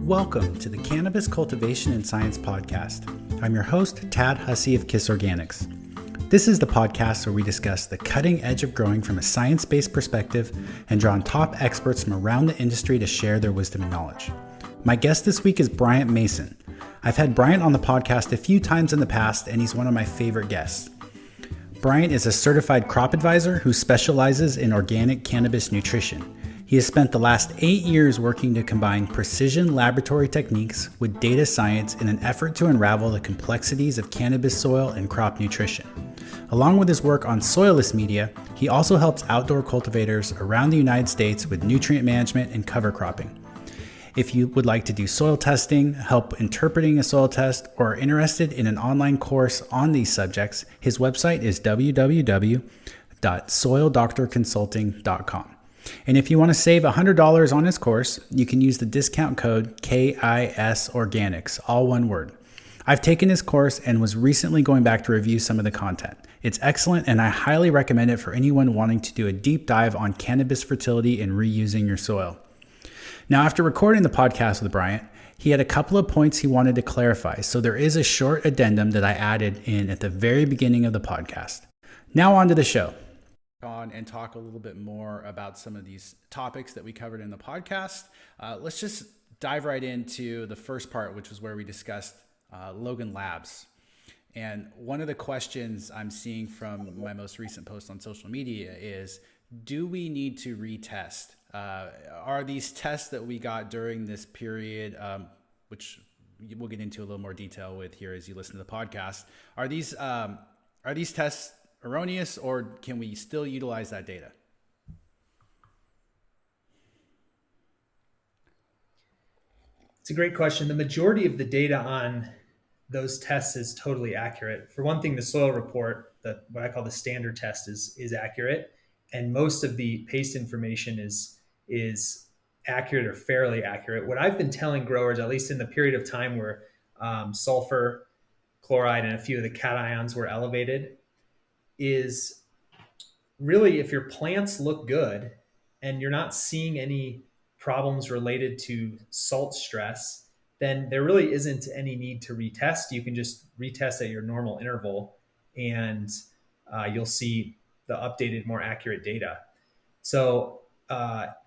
Welcome to the Cannabis Cultivation and Science podcast. I'm your host, Tad Hussey of Kiss Organics. This is the podcast where we discuss the cutting edge of growing from a science-based perspective and draw on top experts from around the industry to share their wisdom and knowledge. My guest this week is Bryant Mason. I've had Bryant on the podcast a few times in the past, and he's one of my favorite guests. Bryant is a certified crop advisor who specializes in organic cannabis nutrition. He has spent the last 8 years working to combine precision laboratory techniques with data science in an effort to unravel the complexities of cannabis soil and crop nutrition. Along with his work on soilless media, he also helps outdoor cultivators around the United States with nutrient management and cover cropping. If you would like to do soil testing, help interpreting a soil test, or are interested in an online course on these subjects, his website is www.soildoctorconsulting.com. And if you want to save $100 on his course, you can use the discount code KIS Organics, all one word. I've taken his course and was recently going back to review some of the content. It's excellent, and I highly recommend it for anyone wanting to do a deep dive on cannabis fertility and reusing your soil. Now, after recording the podcast with Bryant, he had a couple of points he wanted to clarify, so there is a short addendum that I added in at the very beginning of the podcast. Now on to the show. On and talk a little bit more about some of these topics that we covered in the podcast. Let's just dive right into the first part, which was where we discussed Logan Labs. And one of the questions I'm seeing from my most recent post on social media is, do we need to retest? Are these tests that we got during this period, which we'll get into a little more detail with here as you listen to the podcast, are these tests erroneous, or can we still utilize that data? It's a great question. The majority of the data on those tests is totally accurate. For one thing, the soil report, what I call the standard test, is accurate, and most of the paste information is accurate or fairly accurate. What I've been telling growers, at least in the period of time where sulfur, chloride, and a few of the cations were elevated, is really, if your plants look good and you're not seeing any problems related to salt stress, then there really isn't any need to retest. You can just retest at your normal interval, and you'll see the updated, more accurate data. So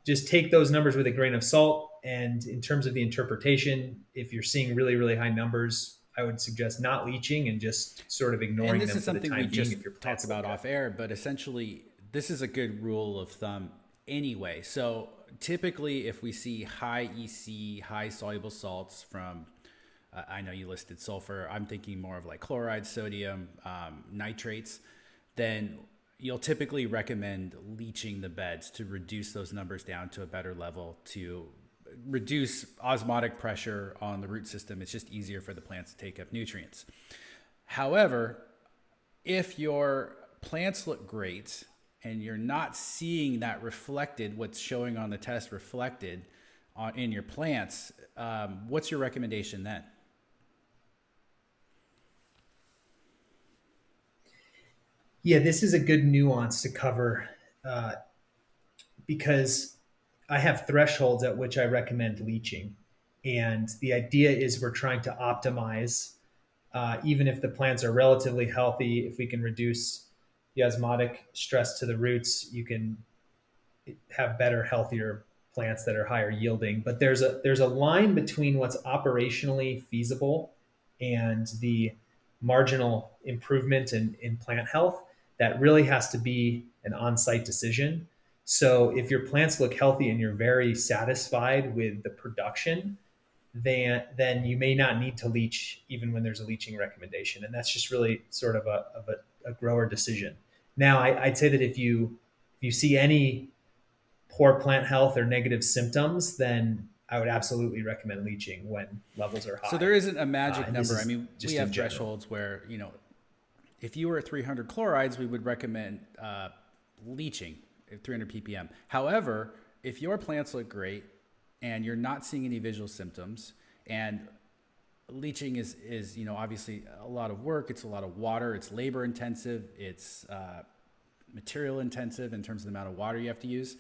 just take those numbers with a grain of salt. And in terms of the interpretation, if you're seeing really, really high numbers, I would suggest not leaching and just sort of ignoring them for the time being. And this is something we just talked about off air, but essentially this is a good rule of thumb anyway. So typically if we see high EC, high soluble salts from, I know you listed sulfur, I'm thinking more of like chloride, sodium, nitrates, then you'll typically recommend leaching the beds to reduce those numbers down to a better level, to reduce osmotic pressure on the root system. It's just easier for the plants to take up nutrients. However, if your plants look great and you're not seeing that reflected, what's showing on the test reflected in your plants, what's your recommendation then? Yeah, this is a good nuance to cover because I have thresholds at which I recommend leaching. And the idea is we're trying to optimize, even if the plants are relatively healthy, if we can reduce the osmotic stress to the roots, you can have better, healthier plants that are higher yielding. But there's a line between what's operationally feasible and the marginal improvement in plant health that really has to be an on-site decision. So if your plants look healthy and you're very satisfied with the production, then you may not need to leach even when there's a leaching recommendation. And that's just really sort of a grower decision. Now, I'd say that if you see any poor plant health or negative symptoms, then I would absolutely recommend leaching when levels are high. So there isn't a magic number. I mean, we have thresholds where, if you were at 300 chlorides, we would recommend leaching at 300 ppm. However, if your plants look great and you're not seeing any visual symptoms, and leaching is obviously a lot of work, it's a lot of water, it's labor intensive, it's material intensive in terms of the amount of water you have to use.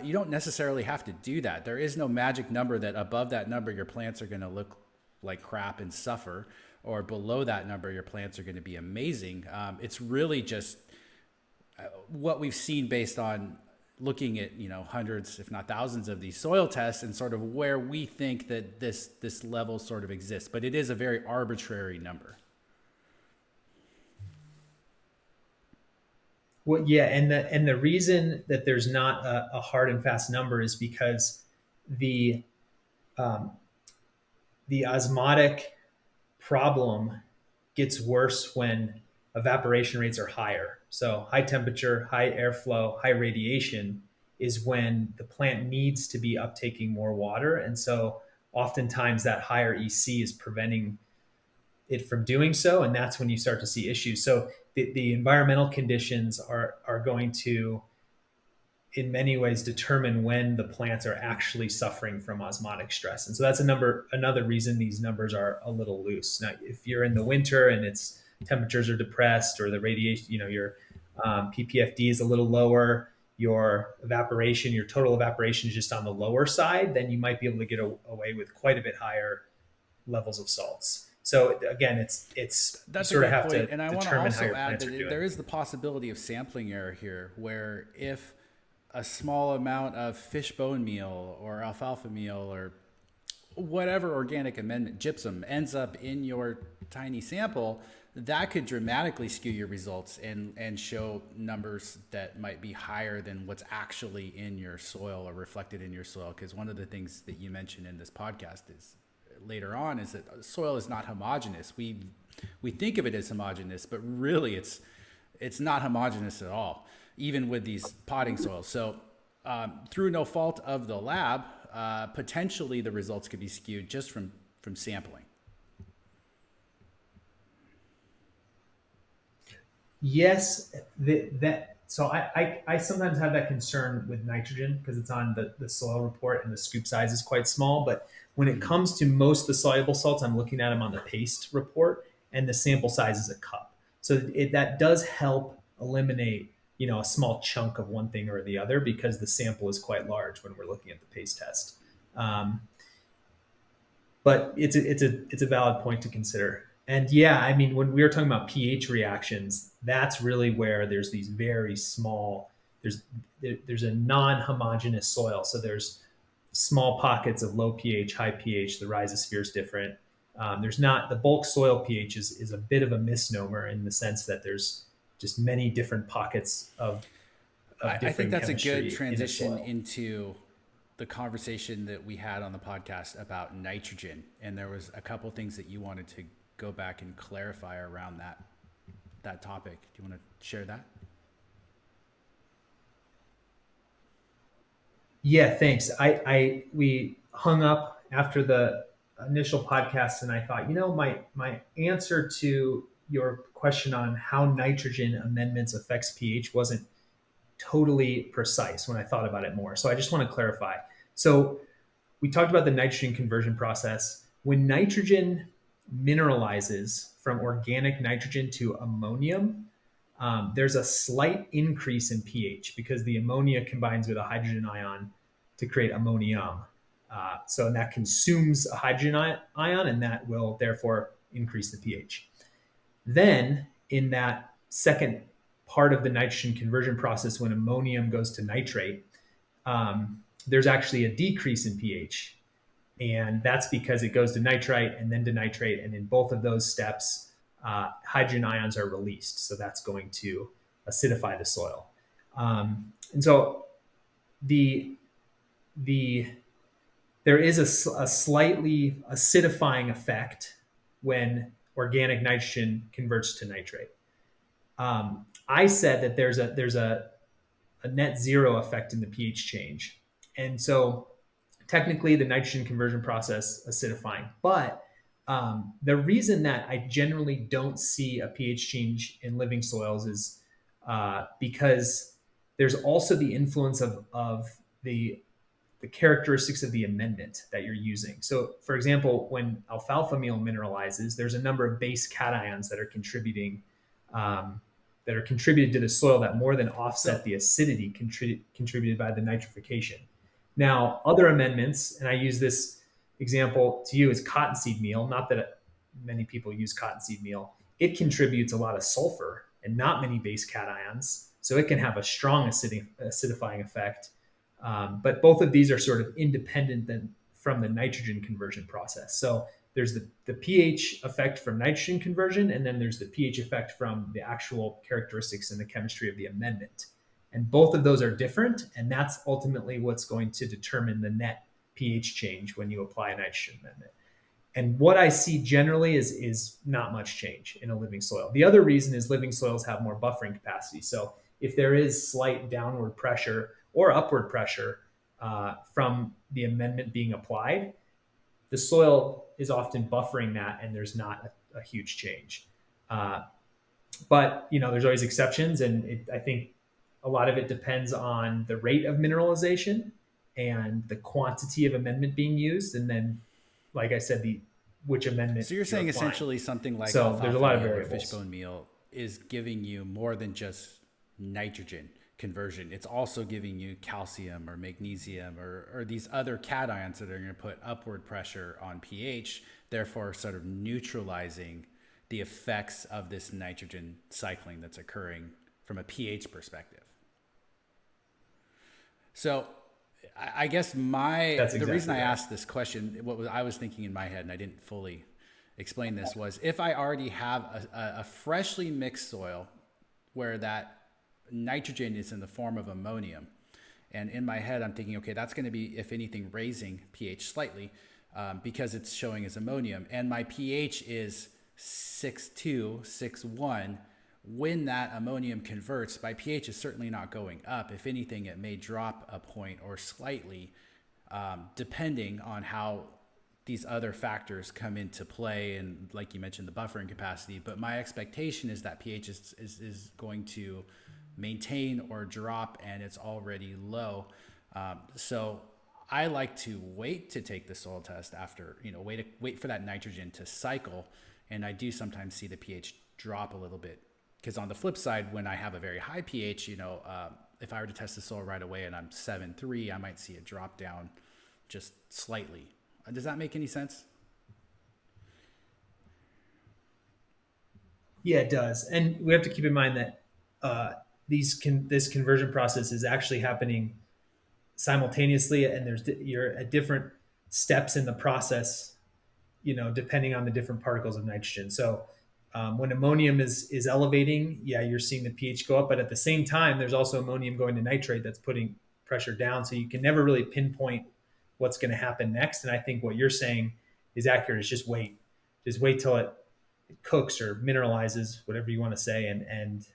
You don't necessarily have to do that. There is no magic number that above that number your plants are going to look like crap and suffer, or below that number your plants are going to be amazing. It's really just what we've seen based on looking at hundreds if not thousands of these soil tests, and sort of where we think that this level sort of exists, but it is a very arbitrary number. Well, yeah, and the reason that there's not a hard and fast number is because the um, the osmotic problem gets worse when evaporation rates are higher. So high temperature, high airflow, high radiation is when the plant needs to be uptaking more water, and so oftentimes that higher EC is preventing it from doing so, and that's when you start to see issues. So the environmental conditions are going to, in many ways, determine when the plants are actually suffering from osmotic stress. And so that's another reason these numbers are a little loose. Now, if you're in the winter and it's temperatures are depressed, or the radiation, your ppfd is a little lower, your evaporation, your total evaporation is just on the lower side, then you might be able to get away with quite a bit higher levels of salts. So again, it's you That's a sort of great have point. to And I want to determine how also your add plants are that doing. there is the possibility of sampling error here, where if a small amount of fish bone meal or alfalfa meal or whatever organic amendment, gypsum, ends up in your tiny sample, that could dramatically skew your results and show numbers that might be higher than what's actually in your soil or reflected in your soil. Because one of the things that you mentioned in this podcast is later on is that soil is not homogeneous. We think of it as homogeneous, but really it's not homogeneous at all, even with these potting soils. So through no fault of the lab, potentially the results could be skewed just from sampling. Yes, that so I sometimes have that concern with nitrogen because it's on the soil report and the scoop size is quite small. But when it comes to most of the soluble salts, I'm looking at them on the paste report, and the sample size is a cup. So that does help eliminate a small chunk of one thing or the other, because the sample is quite large when we're looking at the paste test. Um, but it's a valid point to consider. And yeah, I mean, when we were talking about pH reactions, that's really where there's these very small. There's a non-homogeneous soil, so there's small pockets of low pH, high pH. The rhizosphere is different. There's not the bulk soil pH is a bit of a misnomer in the sense that there's just many different pockets of I think different that's a good chemistry in a transition soil. into the conversation that we had on the podcast about nitrogen. And there was a couple things that you wanted to go back and clarify around that topic. Do you want to share that? Yeah, thanks. I we hung up after the initial podcast, and I thought, my answer to your question on how nitrogen amendments affects pH wasn't totally precise when I thought about it more. So I just want to clarify. So we talked about the nitrogen conversion process. When nitrogen mineralizes from organic nitrogen to ammonium, there's a slight increase in pH because the ammonia combines with a hydrogen ion to create ammonium. And that consumes a hydrogen ion, and that will therefore increase the pH. Then, in that second part of the nitrogen conversion process, when ammonium goes to nitrate, there's actually a decrease in pH. And that's because it goes to nitrite and then to nitrate. And in both of those steps, hydrogen ions are released. So that's going to acidify the soil. And so the the there is a slightly acidifying effect when organic nitrogen converts to nitrate. I said that there's a net zero effect in the pH change, and so technically the nitrogen conversion process acidifying. But the reason that I generally don't see a pH change in living soils is because there's also the influence of the characteristics of the amendment that you're using. So, for example, when alfalfa meal mineralizes, there's a number of base cations that are contributing um, that are contributed to the soil that more than offset the acidity contributed by the nitrification. Now, other amendments, and I use this example to you, is cottonseed meal. Not that many people use cottonseed meal. It contributes a lot of sulfur and not many base cations, so it can have a strong acidifying effect. But both of these are sort of independent from the nitrogen conversion process. So there's the pH effect from nitrogen conversion, and then there's the pH effect from the actual characteristics and the chemistry of the amendment. And both of those are different, and that's ultimately what's going to determine the net pH change when you apply a nitrogen amendment. And what I see generally is not much change in a living soil. The other reason is living soils have more buffering capacity. So if there is slight downward pressure or upward pressure from the amendment being applied, the soil is often buffering that, and there's not a huge change. But there's always exceptions, and I think a lot of it depends on the rate of mineralization and the quantity of amendment being used, and then, like I said, which amendment So you're saying applying. essentially something like So there's a alfalfa lot of meal or variables. fishbone meal is giving you more than just nitrogen conversion. It's also giving you calcium or magnesium or these other cations that are going to put upward pressure on pH, therefore sort of neutralizing the effects of this nitrogen cycling that's occurring from a pH perspective. So I guess the reason I asked this question, I was thinking in my head, and I didn't fully explain this, was if I already have a freshly mixed soil where that nitrogen is in the form of ammonium, and in my head I'm thinking, okay, that's going to be, if anything, raising pH slightly because it's showing as ammonium, and my pH is 6.2, 6.1. When that ammonium converts, my pH is certainly not going up. If anything, it may drop a point or slightly, depending on how these other factors come into play. And like you mentioned, the buffering capacity. But my expectation is that pH is going to maintain or drop, and it's already low. So I like to wait to take the soil test after, wait for that nitrogen to cycle. And I do sometimes see the pH drop a little bit. Because on the flip side, when I have a very high pH, if I were to test the soil right away and I'm 7.3, I might see it drop down just slightly. Does that make any sense? Yeah, it does. And we have to keep in mind that this conversion process is actually happening simultaneously, and you're at different steps in the process, depending on the different particles of nitrogen. So when ammonium is elevating, yeah, you're seeing the pH go up, but at the same time, there's also ammonium going to nitrate that's putting pressure down. So you can never really pinpoint what's going to happen next. And I think what you're saying is accurate. Is just wait till it cooks or mineralizes, whatever you want to say, and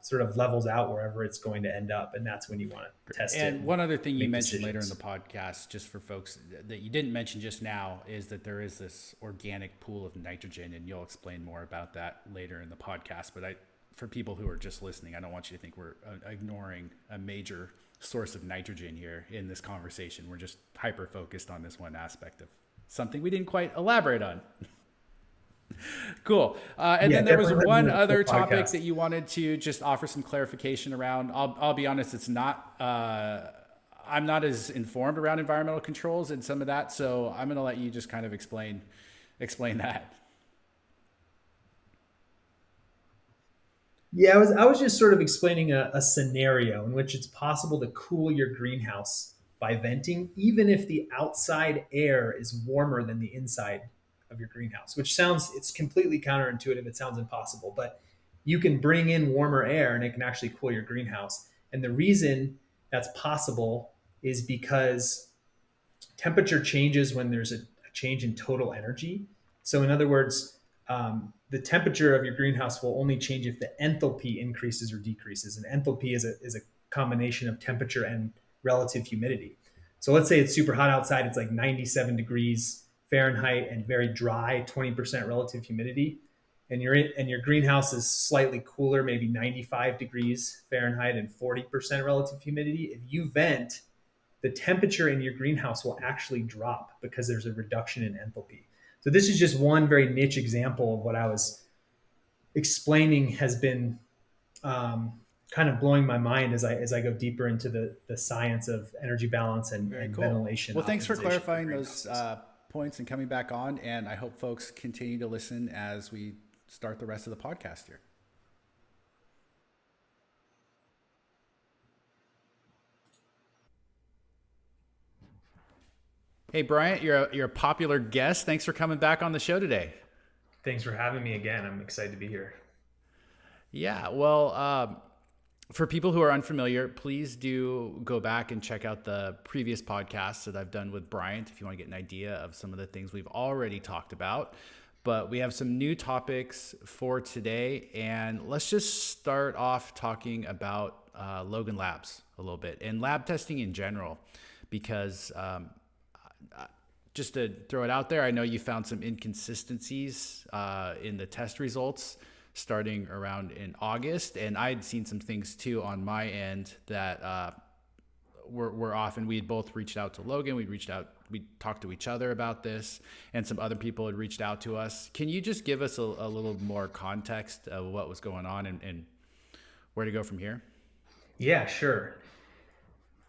sort of levels out wherever it's going to end up, and that's when you want to test it. And one other thing you mentioned decisions later in the podcast, just for folks that you didn't mention just now, is that there is this organic pool of nitrogen, and you'll explain more about that later in the podcast. But for people who are just listening, I don't want you to think we're ignoring a major source of nitrogen here in this conversation. We're just hyper focused on this one aspect of something we didn't quite elaborate on. Cool. And then there was one other topic that you wanted to just offer some clarification around. I'll be honest, it's not, I'm not as informed around environmental controls and some of that. So I'm going to let you just kind of explain that. Yeah, I was just sort of explaining a scenario in which it's possible to cool your greenhouse by venting, even if the outside air is warmer than the inside of your greenhouse, which it's completely counterintuitive. It sounds impossible, but you can bring in warmer air and it can actually cool your greenhouse. And the reason that's possible is because temperature changes when there's a change in total energy. So in other words, the temperature of your greenhouse will only change if the enthalpy increases or decreases. And enthalpy is a combination of temperature and relative humidity. So let's say it's super hot outside. It's like 97 degrees Fahrenheit and very dry, 20% relative humidity. And your greenhouse is slightly cooler, maybe 95 degrees Fahrenheit and 40% relative humidity. If you vent, the temperature in your greenhouse will actually drop because there's a reduction in enthalpy. So this is just one very niche example of what I was explaining has been kind of blowing my mind as I go deeper into the science of energy balance Very and cool. ventilation Well, thanks for optimization for clarifying those greenhouses. points and coming back on. And I hope folks continue to listen as we start the rest of the podcast here. Hey, Bryant, you're a popular guest. Thanks for coming back on the show today. Thanks for having me again. I'm excited to be here. Yeah, well, for people who are unfamiliar, please do go back and check out the previous podcasts that I've done with Bryant if you want to get an idea of some of the things we've already talked about. But we have some new topics for today, and let's just start off talking about Logan Labs a little bit and lab testing in general, because just to throw it out there, I know you found some inconsistencies in the test results starting around in August, and I'd seen some things too on my end that were off. And we had both reached out to Logan. We talked to each other about this, and some other people had reached out to us. Can you just give us a little more context of what was going on and where to go from here? Yeah, sure.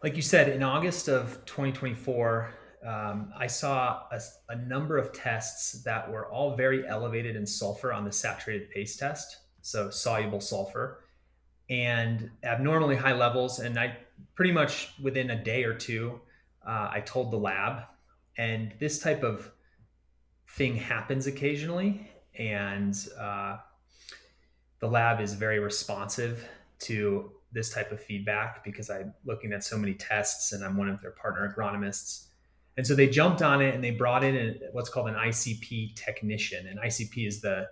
Like you said, in August of 2024, I saw a number of tests that were all very elevated in sulfur on the saturated paste test, so soluble sulfur, and abnormally high levels. And I pretty much within a day or two, I told the lab, and this type of thing happens occasionally. And the lab is very responsive to this type of feedback because I'm looking at so many tests and I'm one of their partner agronomists. And so they jumped on it and they brought in what's called an ICP technician. And ICP is the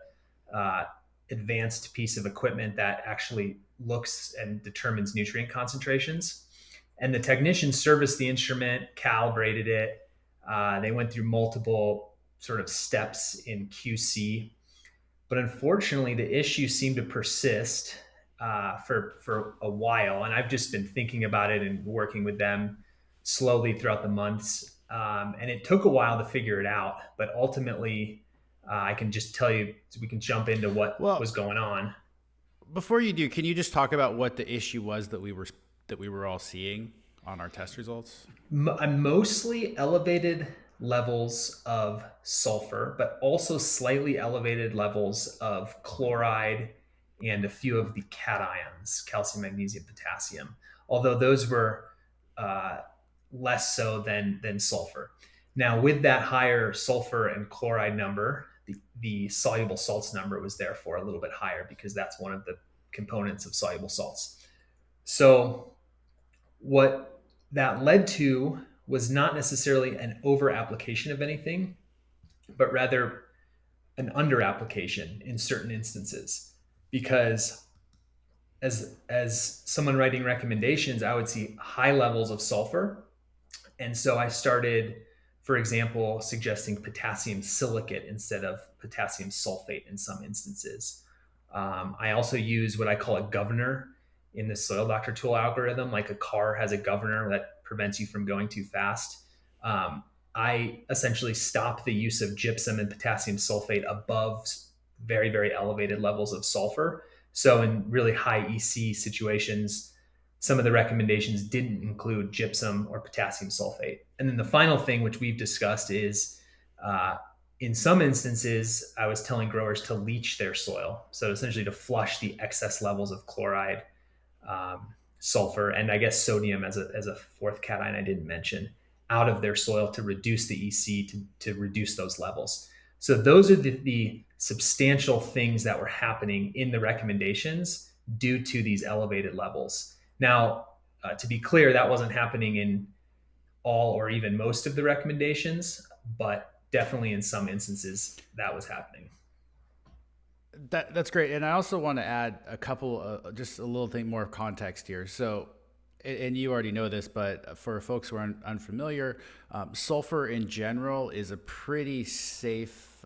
uh, advanced piece of equipment that actually looks and determines nutrient concentrations. And the technician serviced the instrument, calibrated it. They went through multiple sort of steps in QC, but unfortunately, the issue seemed to persist for a while, and I've just been thinking about it and working with them slowly throughout the months. And it took a while to figure it out, but ultimately, I can just tell you so we can jump into what was Well, going on. before you do, can you just talk about what the issue was that we were all seeing on our test results? Mostly elevated levels of sulfur, but also slightly elevated levels of chloride and a few of the cations, calcium, magnesium, potassium, although those were uh, less so than sulfur. Now, with that higher sulfur and chloride number, the soluble salts number was therefore a little bit higher because that's one of the components of soluble salts. So, what that led to was not necessarily an over application of anything, but rather an under application in certain instances. Because as someone writing recommendations, I would see high levels of sulfur, and so I started, for example, suggesting potassium silicate instead of potassium sulfate in some instances. I also use what I call a governor in the soil doctor tool algorithm, like a car has a governor that prevents you from going too fast. Um, I essentially stop the use of gypsum and potassium sulfate above very, very elevated levels of sulfur. So, in really high EC situations, some of the recommendations didn't include gypsum or potassium sulfate. And then the final thing, which we've discussed, is in some instances, I was telling growers to leach their soil. So essentially to flush the excess levels of chloride, sulfur, and I guess sodium as a fourth cation I didn't mention out of their soil to reduce the EC, to reduce those levels. So those are the substantial things that were happening in the recommendations due to these elevated levels. Now, to be clear, that wasn't happening in all or even most of the recommendations, but definitely in some instances that was happening. That's great, and I also want to add a couple, just a little thing more context here. So, and you already know this, but for folks who are unfamiliar, sulfur in general is a pretty safe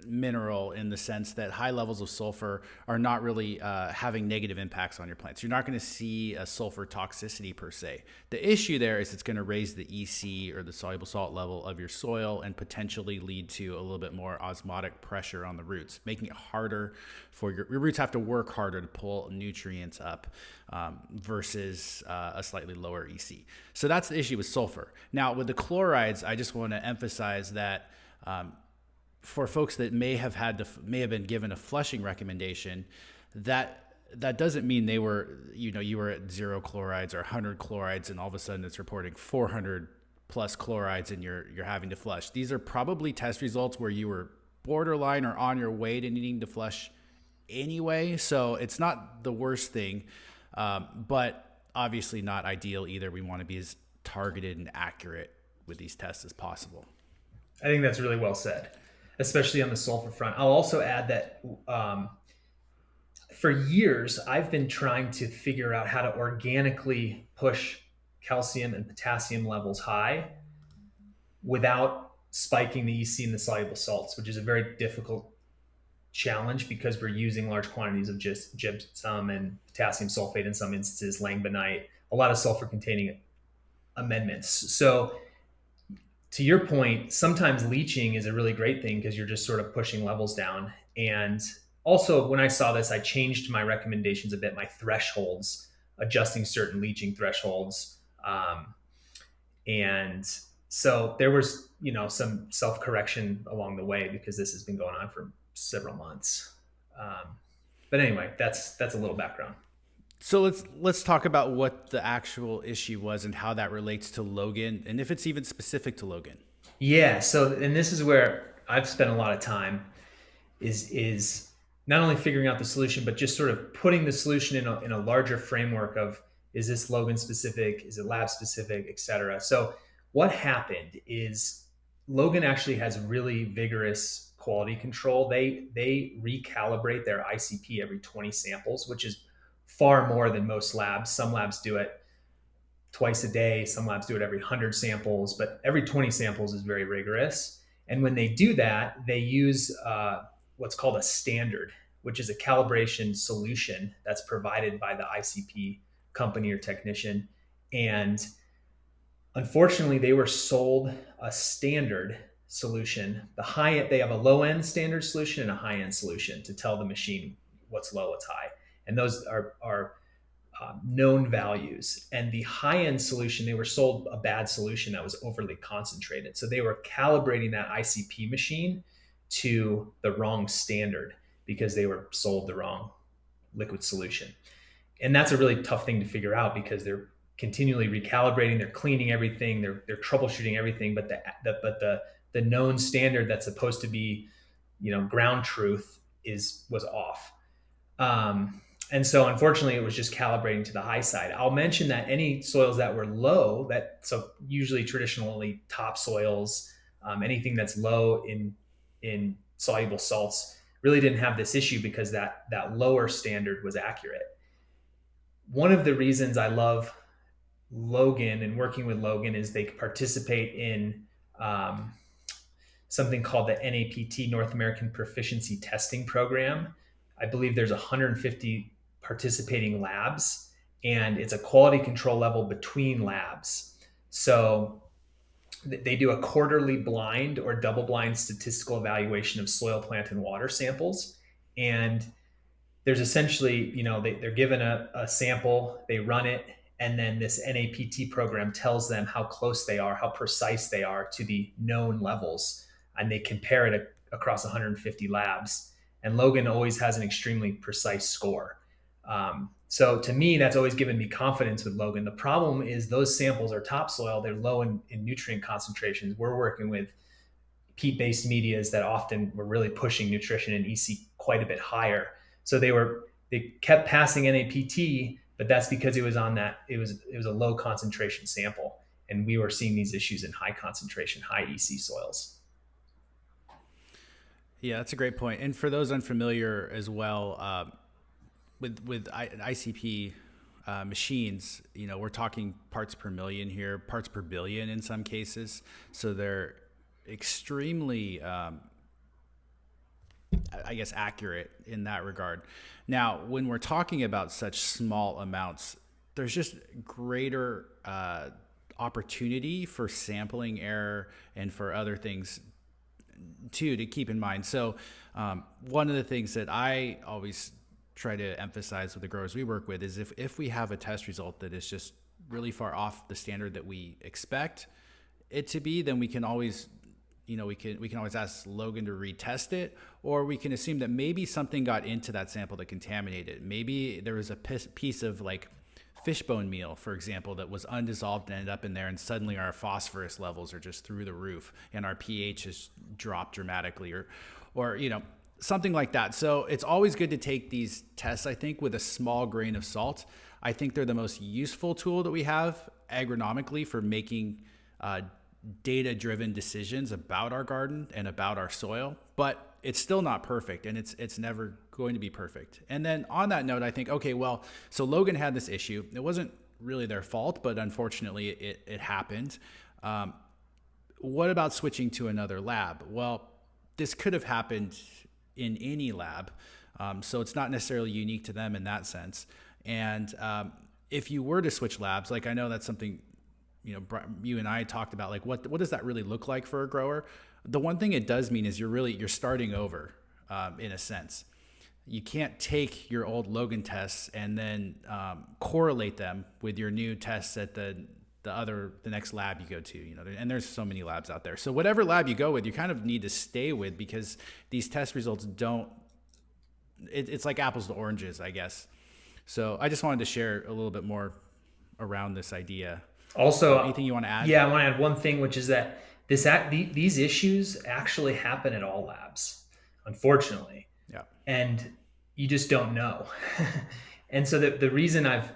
mineral in the sense that high levels of sulfur are not really having negative impacts on your plants. You're not going to see a sulfur toxicity per se. The issue there is it's going to raise the EC, or the soluble salt level, of your soil and potentially lead to a little bit more osmotic pressure on the roots, making it harder for your roots have to work harder to pull nutrients up versus a slightly lower EC. So that's the issue with sulfur. Now, with the chlorides, I just want to emphasize that for folks that may have been given a flushing recommendation, that doesn't mean they were, you were at 0 chlorides or 100 chlorides, and all of a sudden it's reporting 400 plus chlorides and you're having to flush. These are probably test results where you were borderline or on your way to needing to flush anyway. So it's not the worst thing, but obviously not ideal either. We want to be as targeted and accurate with these tests as possible. I think that's really well said, especially on the sulfur front. I'll also add that for years, I've been trying to figure out how to organically push calcium and potassium levels high without spiking the EC and the soluble salts, which is a very difficult challenge because we're using large quantities of just gypsum and potassium sulfate, in some instances langbonite, a lot of sulfur containing amendments. So to your point, sometimes leaching is a really great thing because you're just sort of pushing levels down. And also, when I saw this, I changed my recommendations a bit, my thresholds, adjusting certain leaching thresholds. And so there was, some self-correction along the way because this has been going on for several months. But anyway, that's a little background. So let's talk about what the actual issue was and how that relates to Logan, and if it's even specific to Logan. Yeah. So, and this is where I've spent a lot of time is not only figuring out the solution, but just sort of putting the solution in a larger framework of, is this Logan specific? Is it lab specific, et cetera? So what happened is Logan actually has really vigorous quality control. They recalibrate their ICP every 20 samples, which is far more than most labs. Some labs do it twice a day. Some labs do it every 100 samples, but every 20 samples is very rigorous. And when they do that, they use what's called a standard, which is a calibration solution that's provided by the ICP company or technician. And unfortunately, they were sold a standard solution. They have a low end standard solution and a high end solution to tell the machine what's low, what's high. And those are known values. And the high end solution, they were sold a bad solution that was overly concentrated. So they were calibrating that ICP machine to the wrong standard because they were sold the wrong liquid solution. And that's a really tough thing to figure out because they're continually recalibrating, they're cleaning everything, they're troubleshooting everything, but the known standard that's supposed to be, ground truth was off. And so unfortunately it was just calibrating to the high side. I'll mention that any soils that were low, so usually traditionally topsoils, anything that's low in soluble salts really didn't have this issue because that lower standard was accurate. One of the reasons I love Logan and working with Logan is they participate in something called the NAPT, North American Proficiency Testing Program. I believe there's 150 participating labs, and it's a quality control level between labs. So they do a quarterly blind or double blind statistical evaluation of soil, plant, and water samples. And there's essentially, they're given a sample, they run it, and then this NAPT program tells them how close they are, how precise they are to the known levels, and they compare it across 150 labs. And Logan always has an extremely precise score. So to me, that's always given me confidence with Logan. The problem is those samples are topsoil, they're low in nutrient concentrations. We're working with peat-based medias that often were really pushing nutrition and EC quite a bit higher. So they kept passing NAPT, but that's because it was a low concentration sample, and we were seeing these issues in high concentration, high EC soils. Yeah, that's a great point. And for those unfamiliar as well, with ICP machines, we're talking parts per million here, parts per billion in some cases. So they're extremely I guess, accurate in that regard. Now, when we're talking about such small amounts, there's just greater opportunity for sampling error and for other things too to keep in mind. So, one of the things that I always try to emphasize with the growers we work with is if we have a test result that is just really far off the standard that we expect it to be, then we can always, we can always ask Logan to retest it, or we can assume that maybe something got into that sample that contaminated it. Maybe there was a piece of like fishbone meal, for example, that was undissolved and ended up in there, and suddenly our phosphorus levels are just through the roof, and our pH has dropped dramatically, or something like that. So it's always good to take these tests, I think, with a small grain of salt. I think they're the most useful tool that we have agronomically for making data-driven decisions about our garden and about our soil, but it's still not perfect, and it's never going to be perfect. And then on that note, I think, okay, well, so Logan had this issue. It wasn't really their fault, but unfortunately it happened. What about switching to another lab? Well, this could have happened in any lab, so it's not necessarily unique to them in that sense. And if you were to switch labs, like I know that's something you and I talked about, like what does that really look like for a grower? The one thing it does mean is you're starting over, in a sense. You can't take your old Logan tests and then correlate them with your new tests at the next lab you go to. And there's so many labs out there. So whatever lab you go with, you kind of need to stay with, because these test results don't. It's like apples to oranges, I guess. So I just wanted to share a little bit more around this idea. Also, Anything you want to add? yeah, I want to add one thing, which is that these issues actually happen at all labs, unfortunately, Yeah. and you just don't know. And so the reason I've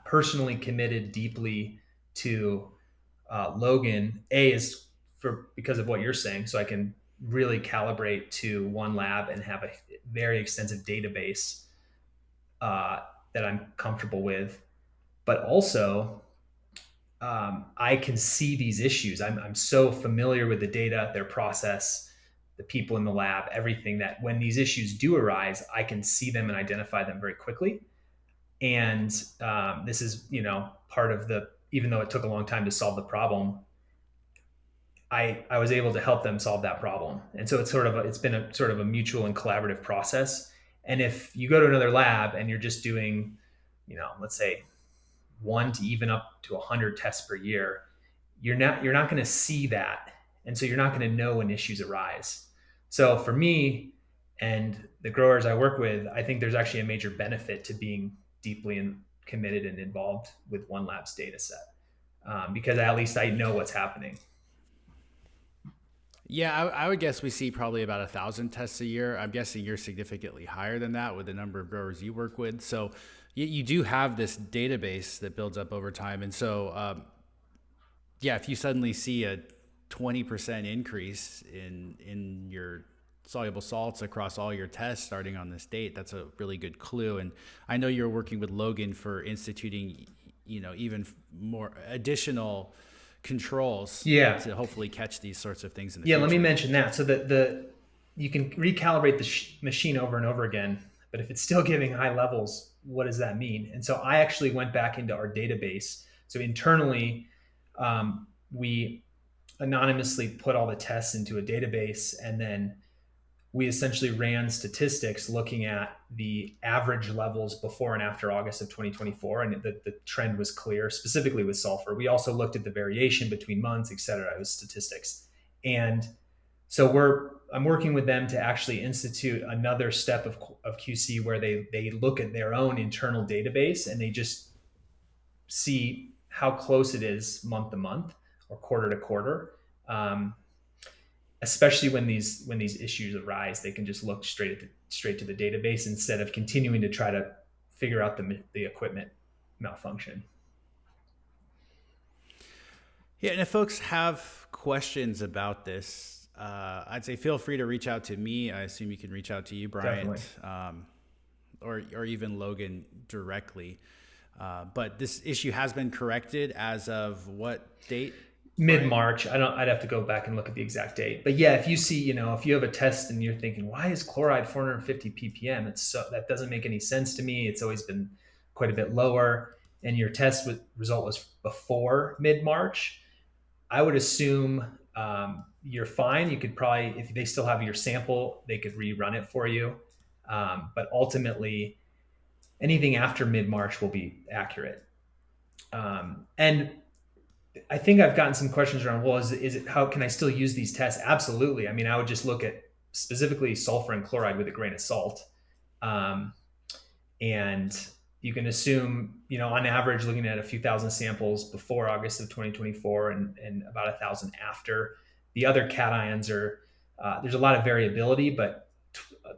personally committed deeply to Logan, is because of what you're saying, so I can really calibrate to one lab and have a very extensive database that I'm comfortable with, but also I can see these issues. I'm so familiar with the data, their process, the people in the lab, everything, that when these issues do arise, I can see them and identify them very quickly. And this is, part of even though it took a long time to solve the problem, I was able to help them solve that problem. And so it's been a sort of a mutual and collaborative process. And if you go to another lab and you're just doing, let's say one to even up to 100 tests per year, you're not going to see that, and so you're not going to know when issues arise. So for me and the growers I work with, I think there's actually a major benefit to being deeply committed and involved with one lab's data set, because at least I know what's happening. Yeah, I would guess we see probably about 1,000 tests a year. I'm guessing you're significantly higher than that with the number of growers you work with. So you do have this database that builds up over time. And so, yeah, if you suddenly see a 20% increase in your soluble salts across all your tests starting on this date, that's a really good clue. And I know you're working with Logan for instituting, even more additional controls Yeah. to hopefully catch these sorts of things in the Yeah, let me future. mention that. So the you can recalibrate the machine over and over again, but if it's still giving high levels, what does that mean? And so I actually went back into our database. So internally, we anonymously put all the tests into a database, and then we essentially ran statistics looking at the average levels before and after August of 2024, and the trend was clear, specifically with sulfur. We also looked at the variation between months, et cetera. It was statistics. And so I'm working with them to actually institute another step of QC where they look at their own internal database, and they just see how close it is month to month or quarter to quarter. Especially when these issues arise, they can just look straight to the database instead of continuing to try to figure out the equipment malfunction. Yeah, and if folks have questions about this, I'd say feel free to reach out to me. I assume you can reach out to you, Definitely. Bryant, or even Logan directly. But this issue has been corrected as of what date? Mid Bryant? March. I'd have to go back and look at the exact date. But yeah, if you see, if you have a test and you're thinking, why is chloride 450 ppm? That doesn't make any sense to me. It's always been quite a bit lower, and your result was before mid March. I would assume you're fine. You could probably, if they still have your sample, they could rerun it for you. But ultimately, anything after mid March will be accurate. And I think I've gotten some questions around, well, is it, how can I still use these tests? Absolutely. I mean, I would just look at specifically sulfur and chloride with a grain of salt. Um, and you can assume, on average, looking at a few thousand samples before August of 2024 and about 1,000 after. The other cations are, there's a lot of variability, but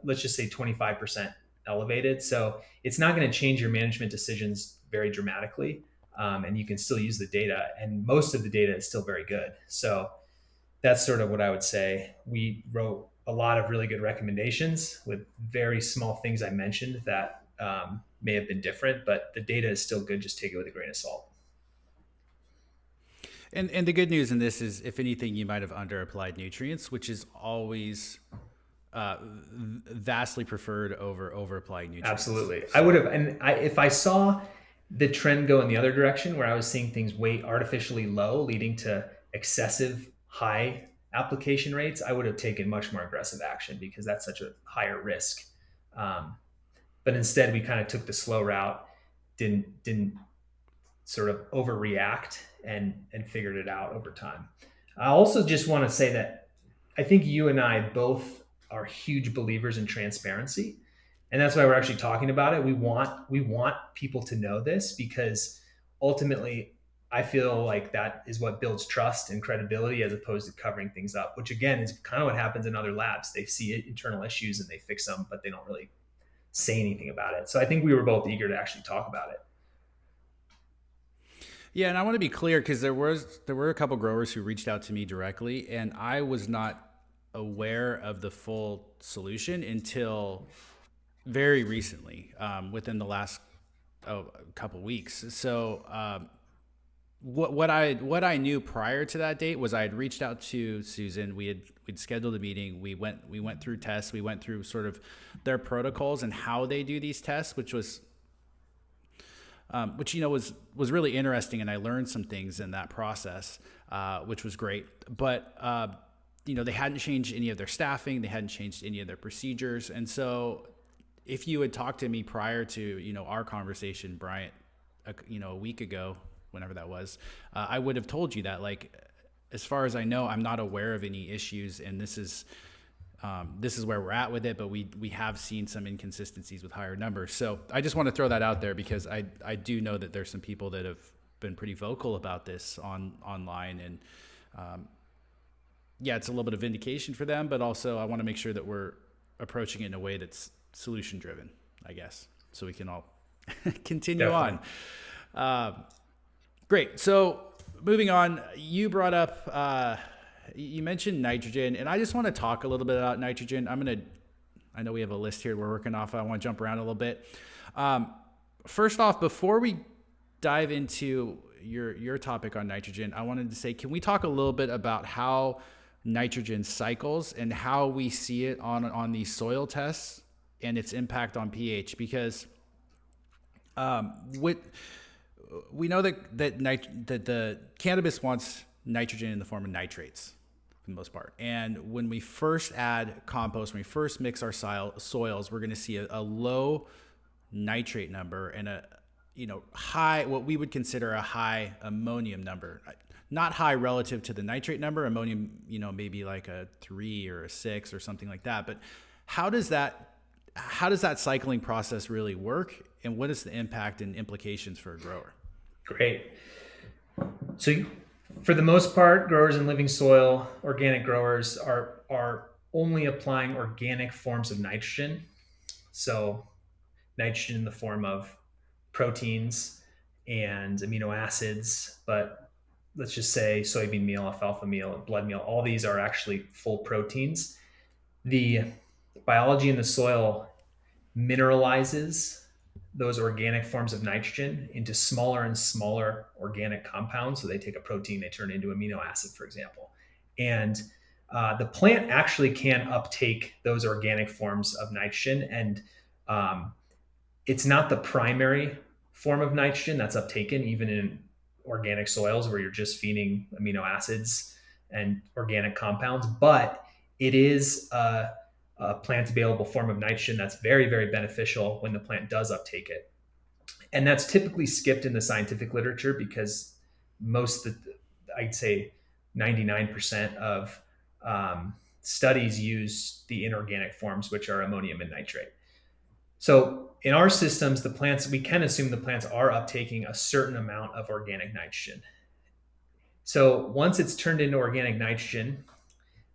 let's just say 25% elevated. So it's not going to change your management decisions very dramatically. And you can still use the data, and most of the data is still very good. So that's sort of what I would say. We wrote a lot of really good recommendations with very small things I mentioned that may have been different, but the data is still good. Just take it with a grain of salt. And the good news in this is, if anything, you might have underapplied nutrients, which is always vastly preferred over applying nutrients. Absolutely. I would So have, if I saw the trend go in the other direction where I was seeing things way artificially low, leading to excessive high application rates, I would have taken much more aggressive action because that's such a higher risk. Um, but instead, we kind of took the slow route, didn't sort of overreact and figured it out over time. I also just want to say that I think you and I both are huge believers in transparency, and that's why we're actually talking about it. We want people to know this because ultimately, I feel like that is what builds trust and credibility as opposed to covering things up. Which again is kind of what happens in other labs. They see internal issues and they fix them, but they don't really say anything about it. So I think we were both eager to actually talk about it. yeah, and I want to be clear because there were a couple growers who reached out to me directly, and I was not aware of the full solution until very recently, within the last couple weeks. So what I knew prior to that date was I had reached out to Susan. We'd scheduled a meeting. We went through tests. We went through sort of their protocols and how they do these tests, which was really interesting, and I learned some things in that process, which was great. But they hadn't changed any of their staffing, they hadn't changed any of their procedures, and so if you had talked to me prior to our conversation, Bryant, a week ago, whenever that was, I would have told you that, like, as far as I know, I'm not aware of any issues, and this is where we're at with it, but we have seen some inconsistencies with higher numbers. So I just want to throw that out there because I do know that there's some people that have been pretty vocal about this online, and yeah, it's a little bit of vindication for them, but also I want to make sure that we're approaching it in a way that's solution driven, I guess, so we can all continue Definitely. on. Great. So moving on, you brought up, you mentioned nitrogen, and I just want to talk a little bit about nitrogen. I know we have a list here we're working off. I want to jump around a little bit. First off, before we dive into your topic on nitrogen, I wanted to say, can we talk a little bit about how nitrogen cycles and how we see it on these soil tests and its impact on pH? Because what we know that the cannabis wants nitrogen in the form of nitrates for the most part. And when we first add compost, when we first mix our soils, we're going to see a low nitrate number and a high, what we would consider a high ammonium number. Not high relative to the nitrate number. Ammonium, maybe like a 3 or a 6 or something like that. But how does that cycling process really work, and what is the impact and implications for a grower? Great. So for the most part, growers in living soil, organic growers are only applying organic forms of nitrogen. So nitrogen in the form of proteins and amino acids, but let's just say soybean meal, alfalfa meal, blood meal, all these are actually full proteins. The biology in the soil mineralizes those organic forms of nitrogen into smaller and smaller organic compounds. So they take a protein, they turn it into amino acid, for example. And the plant actually can uptake those organic forms of nitrogen. And it's not the primary form of nitrogen that's uptaken, even in organic soils where you're just feeding amino acids and organic compounds, but it is a plant available form of nitrogen that's very, very beneficial when the plant does uptake it. And that's typically skipped in the scientific literature because I'd say 99% of studies use the inorganic forms, which are ammonium and nitrate. So in our systems, we can assume the plants are uptaking a certain amount of organic nitrogen. So once it's turned into organic nitrogen,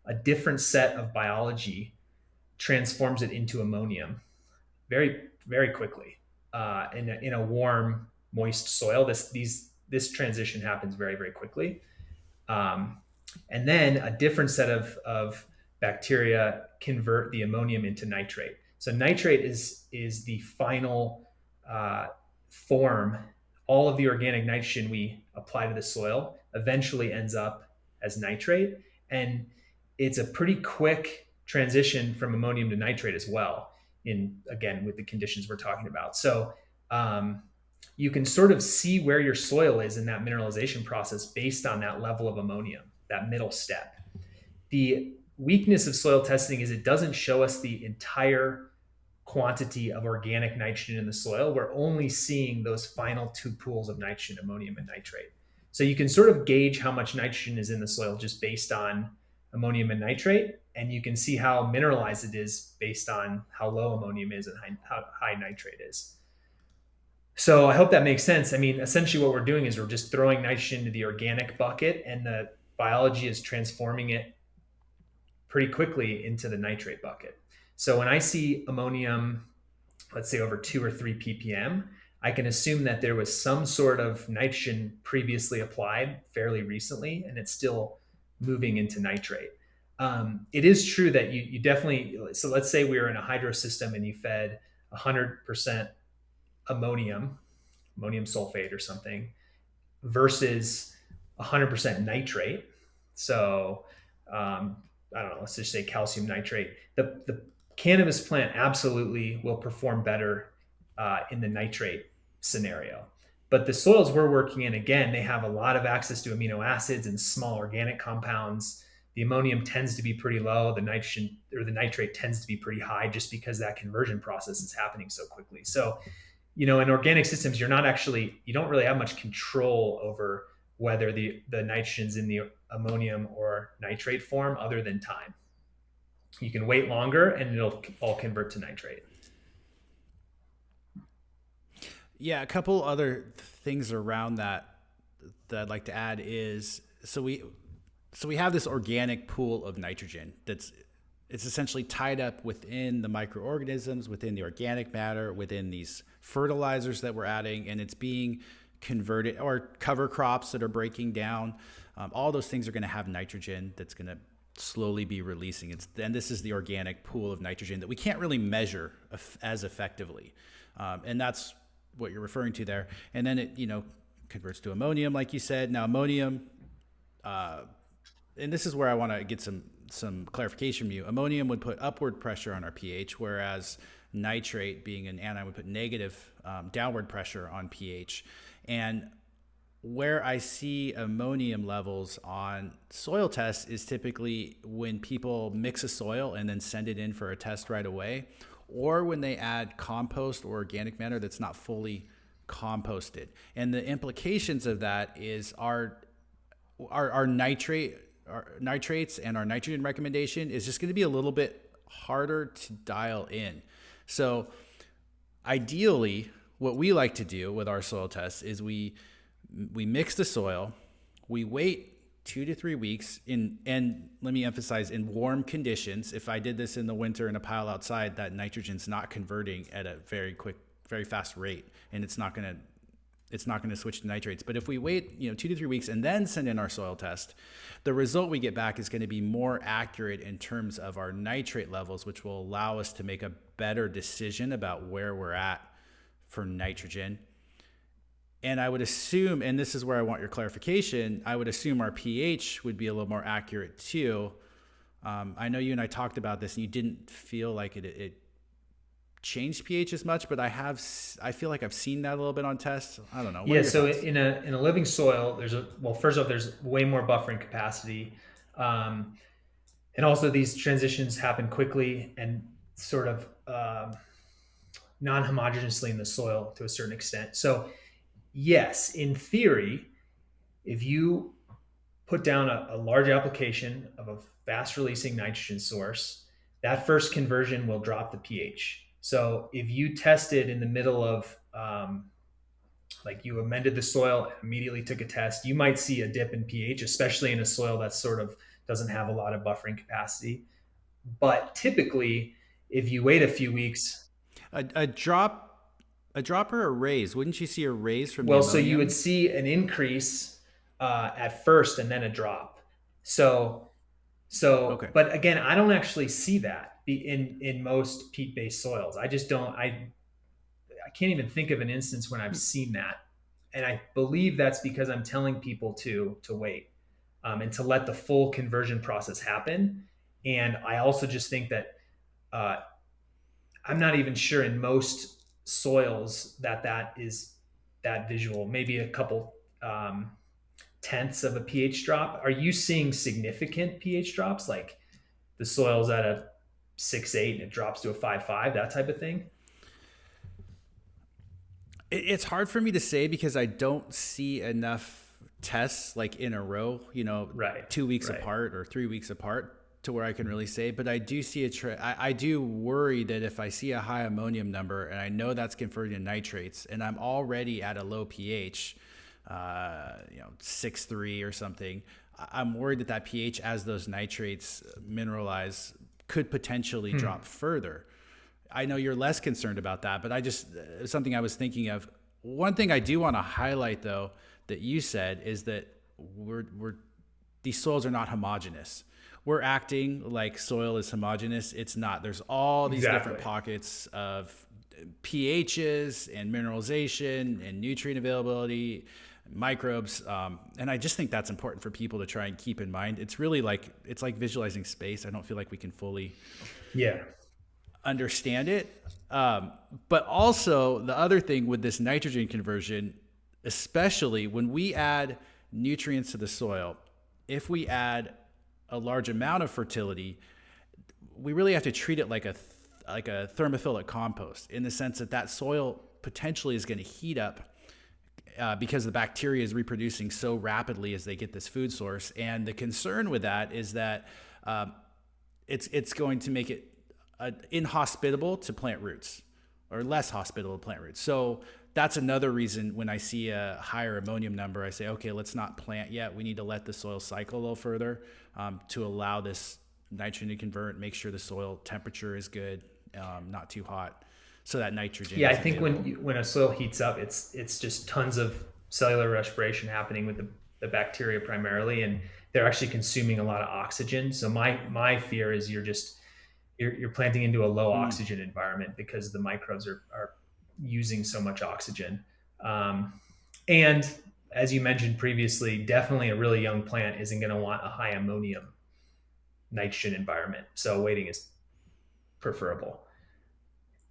a different set of biology transforms it into ammonium very, very quickly in a warm, moist soil. This transition happens very, very quickly. Um, and then a different set of bacteria convert the ammonium into nitrate. So nitrate is the final form. All of the organic nitrogen we apply to the soil eventually ends up as nitrate, and it's a pretty quick transition from ammonium to nitrate as well. In again with the conditions we're talking about, so you can sort of see where your soil is in that mineralization process based on that level of ammonium, that middle step. The weakness of soil testing is it doesn't show us the entire quantity of organic nitrogen in the soil. We're only seeing those final two pools of nitrogen, ammonium and nitrate. So you can sort of gauge how much nitrogen is in the soil just based on ammonium and nitrate, and you can see how mineralized it is based on how low ammonium is and how high nitrate is. So I hope that makes sense. I mean, essentially what we're doing is we're just throwing nitrogen into the organic bucket, and the biology is transforming it pretty quickly into the nitrate bucket. So when I see ammonium, let's say over 2 or 3 ppm, I can assume that there was some sort of nitrogen previously applied fairly recently, and it's still moving into nitrate. It is true that you definitely, so let's say we were in a hydro system and you fed 100% ammonium sulfate or something versus 100% nitrate. So I don't know, let's just say calcium nitrate. The cannabis plant absolutely will perform better in the nitrate scenario. But the soils we're working in, again, they have a lot of access to amino acids and small organic compounds. The ammonium tends to be pretty low. The nitrogen or the nitrate tends to be pretty high just because that conversion process is happening so quickly. So in organic systems, you don't really have much control over whether the nitrogen's in the ammonium or nitrate form other than time. You can wait longer and it'll all convert to nitrate. Yeah, a couple other things around that I'd like to add is we have this organic pool of nitrogen it's essentially tied up within the microorganisms, within the organic matter, within these fertilizers that we're adding, and it's being converted, or cover crops that are breaking down. All those things are going to have nitrogen that's going to slowly be releasing. And this is the organic pool of nitrogen that we can't really measure as effectively. And that's what you're referring to there. And then it, converts to ammonium, like you said. Now, ammonium, and this is where I want to get some clarification from you. Ammonium would put upward pressure on our pH, whereas nitrate, being an anion, would put negative downward pressure on pH. And where I see ammonium levels on soil tests is typically when people mix a soil and then send it in for a test right away, or when they add compost or organic matter that's not fully composted. And the implications of that is our nitrates and our nitrogen recommendation is just going to be a little bit harder to dial in. So ideally, what we like to do with our soil tests is we mix the soil, we wait 2 to 3 weeks and let me emphasize, in warm conditions. If I did this in the winter in a pile outside, that nitrogen's not converting at a very fast rate, and it's not going to switch to nitrates. But if we wait, 2 to 3 weeks and then send in our soil test, the result we get back is going to be more accurate in terms of our nitrate levels, which will allow us to make a better decision about where we're at for nitrogen. And I would assume, and this is where I want your clarification, I would assume our pH would be a little more accurate too. I know you and I talked about this, and you didn't feel like it changed pH as much, but I feel like I've seen that a little bit on tests. I don't know. What are Yeah. your So thoughts? in a living soil, first off, there's way more buffering capacity. Um, and also these transitions happen quickly and sort of non-homogeneously in the soil to a certain extent. So yes, in theory, if you put down a large application of a fast releasing nitrogen source, that first conversion will drop the pH. So if you tested in the middle of like you amended the soil and immediately took a test, you might see a dip in pH, especially in a soil that sort of doesn't have a lot of buffering capacity. But typically, if you wait a few weeks, A drop, a drop or a raise? Wouldn't you see a raise from the well, so you would ammonium? see an increase at first and then a drop. So, Okay. but again, I don't actually see that in most peat-based soils. I just don't. I can't even think of an instance when I've seen that, and I believe that's because I'm telling people to wait and to let the full conversion process happen. And I also just think that uh, I'm not even sure in most soils that is that visual. Maybe a couple tenths of a pH drop. Are you seeing significant pH drops, like the soil's at a 6.8 and it drops to a 5.5, that type of thing? It's hard for me to say because I don't see enough tests like in a row, Right, 2 weeks right. apart or 3 weeks apart to where I can really say. But I do see I do worry that if I see a high ammonium number and I know that's converting to nitrates and I'm already at a low pH, 6.3 or something, I'm worried that that pH as those nitrates mineralize could potentially Hmm. drop further. I know you're less concerned about that, but something I was thinking of. One thing I do want to highlight, though, that you said is that we're these soils are not homogeneous. We're acting like soil is homogeneous. It's not. There's all these different Exactly. pockets of pHs and mineralization and nutrient availability, microbes, and I just think that's important for people to try and keep in mind. It's like visualizing space. I don't feel like we can fully Yeah. understand it. But also, the other thing with this nitrogen conversion, especially when we add nutrients to the soil, if we add a large amount of fertility, we really have to treat it like a thermophilic compost in the sense that that soil potentially is going to heat up because the bacteria is reproducing so rapidly as they get this food source. And the concern with that is that it's going to make it inhospitable to plant roots or less hospitable to plant roots. So that's another reason when I see a higher ammonium number, I say, okay, let's not plant yet. We need to let the soil cycle a little further to allow this nitrogen to convert, make sure the soil temperature is good, not too hot, so that nitrogen Yeah, I is think available. when a soil heats up, it's just tons of cellular respiration happening with the bacteria primarily, and they're actually consuming a lot of oxygen. So my fear is you're planting into a low Mm. oxygen environment because the microbes are using so much oxygen. Um, and as you mentioned previously, definitely a really young plant isn't going to want a high ammonium nitrogen environment. So waiting is preferable.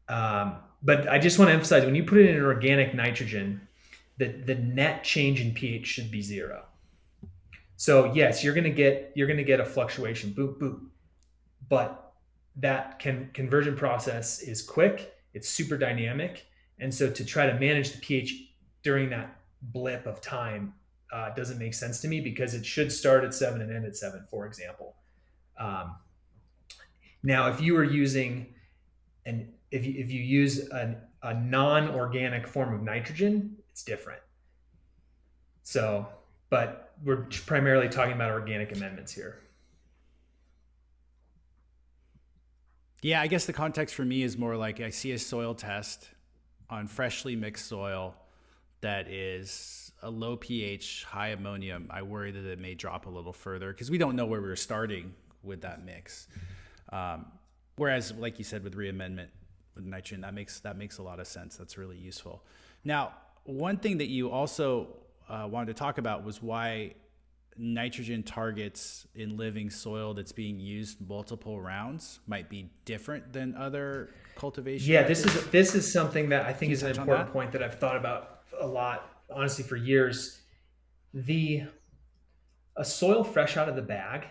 But I just want to emphasize when you put it in an organic nitrogen, the net change in pH should be zero. So yes, you're gonna get a fluctuation, boop boop, but that conversion process is quick. It's super dynamic, and so to try to manage the pH during that blip of time doesn't make sense to me because it should start at 7 and end at 7, for example. Um, Now, if you were using and if you use a non-organic form of nitrogen, it's different. So, but we're primarily talking about organic amendments here. Yeah, I guess the context for me is more like I see a soil test on freshly mixed soil that is a low pH, high ammonium. I worry that it may drop a little further because we don't know where we were starting with that mix. Um, Whereas, like you said, with reamendment, with nitrogen. That makes a lot of sense. That's really useful. Now, one thing that you also wanted to talk about was why nitrogen targets in living soil that's being used multiple rounds might be different than other cultivation Yeah, this methods. is this is something that I Can think you is an touch on important that? point that I've thought about a lot, honestly, for years. The A soil fresh out of the bag,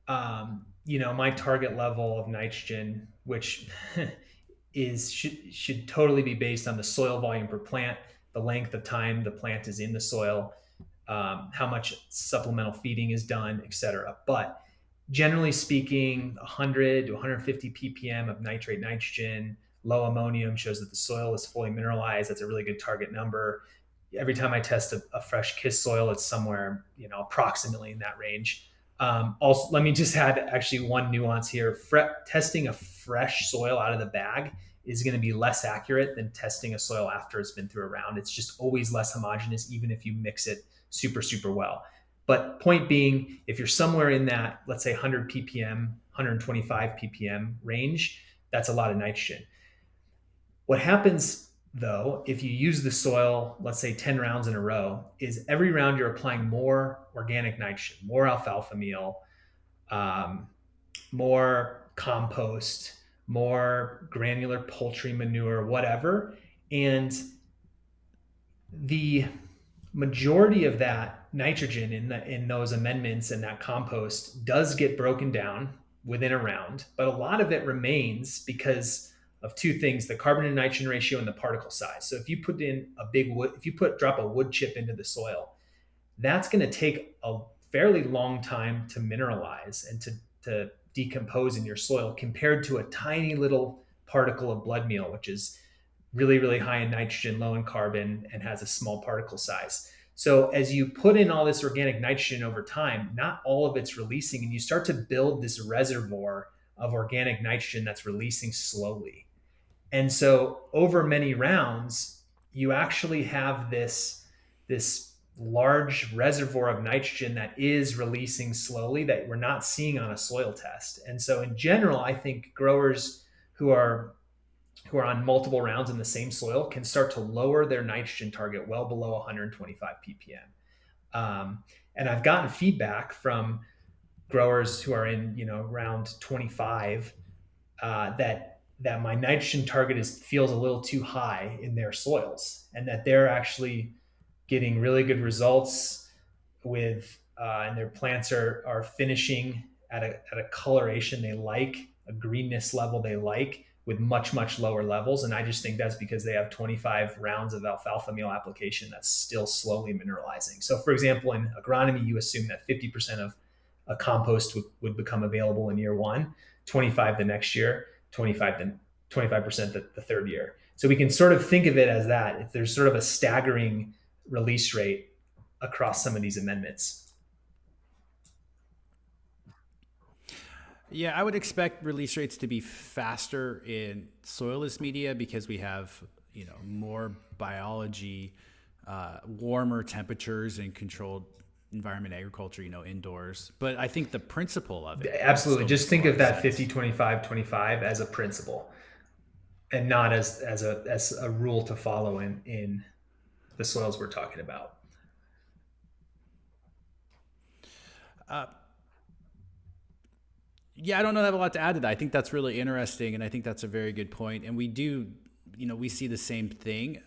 my target level of nitrogen, which is should totally be based on the soil volume per plant, the length of time the plant is in the soil, how much supplemental feeding is done, etc. But generally speaking, 100 to 150 ppm of nitrate nitrogen, low ammonium shows that the soil is fully mineralized. That's a really good target number. Every time I test a fresh kiss soil, it's somewhere, approximately in that range. Also, let me just add actually one nuance here. Testing a fresh soil out of the bag is going to be less accurate than testing a soil after it's been through a round. It's just always less homogeneous, even if you mix it super, super well. But point being, if you're somewhere in that, let's say 100 ppm, 125 ppm range, that's a lot of nitrogen. What happens though, if you use the soil, let's say 10 rounds in a row, is every round you're applying more organic nitrogen, more alfalfa meal, um, more compost, more granular poultry manure, whatever. And the majority of that nitrogen in those amendments and that compost does get broken down within a round, but a lot of it remains because of two things: the carbon to nitrogen ratio and the particle size. So if you put in a big wood, if you drop a wood chip into the soil, that's going to take a fairly long time to mineralize and to decompose in your soil, compared to a tiny little particle of blood meal, which is really, really high in nitrogen, low in carbon, and has a small particle size. So as you put in all this organic nitrogen over time, not all of it's releasing, and you start to build this reservoir of organic nitrogen that's releasing slowly. And so over many rounds, you actually have this large reservoir of nitrogen that is releasing slowly that we're not seeing on a soil test. And so in general, I think growers who are on multiple rounds in the same soil can start to lower their nitrogen target well below 125 ppm. And I've gotten feedback from growers who are in round 25, that my nitrogen target feels a little too high in their soils, and that they're actually getting really good results with, and their plants are finishing at a coloration they like, a greenness level they like, with much, much lower levels. And I just think that's because they have 25 rounds of alfalfa meal application that's still slowly mineralizing. So for example, in agronomy, you assume that 50% of a compost would become available in year one, 25 the next year, 25% the third year. So we can sort of think of it as that. If there's sort of a staggering release rate across some of these amendments. Yeah, I would expect release rates to be faster in soilless media because we have more biology, warmer temperatures, and controlled environment agriculture, indoors. But I think the principle of it Absolutely. still Just makes a think lot of of that 50, sense. 25, 25 as a principle, and not as a rule to follow in the soils we're talking about. Yeah, I don't know. I have a lot to add to that. I think that's really interesting, and I think that's a very good point. And we do, we see the same thing.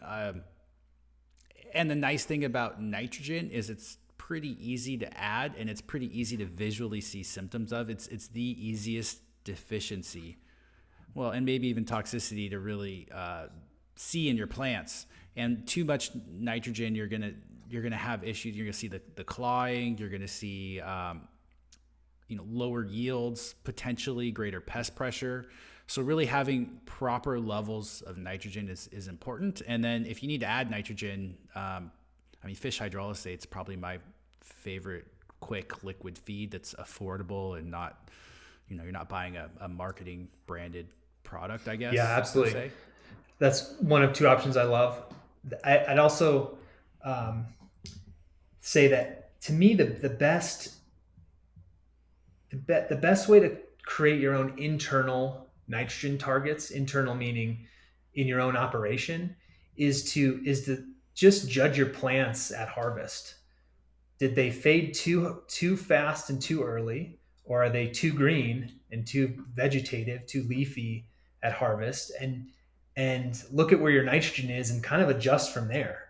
And the nice thing about nitrogen is it's pretty easy to add, and it's pretty easy to visually see symptoms of. It's the easiest deficiency, well, and maybe even toxicity to really see in your plants. And too much nitrogen, you're gonna have issues. You're gonna see the clawing. You're gonna see lower yields, potentially greater pest pressure. So really having proper levels of nitrogen is important. And then if you need to add nitrogen, fish hydrolysate is probably my favorite quick liquid feed that's affordable and not, you're not buying a marketing branded product, I Yeah, guess, per absolutely. se. That's one of two options I love. I'd also, um, say that to me, the best way to create your own internal nitrogen targets, internal meaning in your own operation, is to just judge your plants at harvest. Did they fade too fast and too early, or are they too green and too vegetative, too leafy at harvest? And look at where your nitrogen is and kind of adjust from there.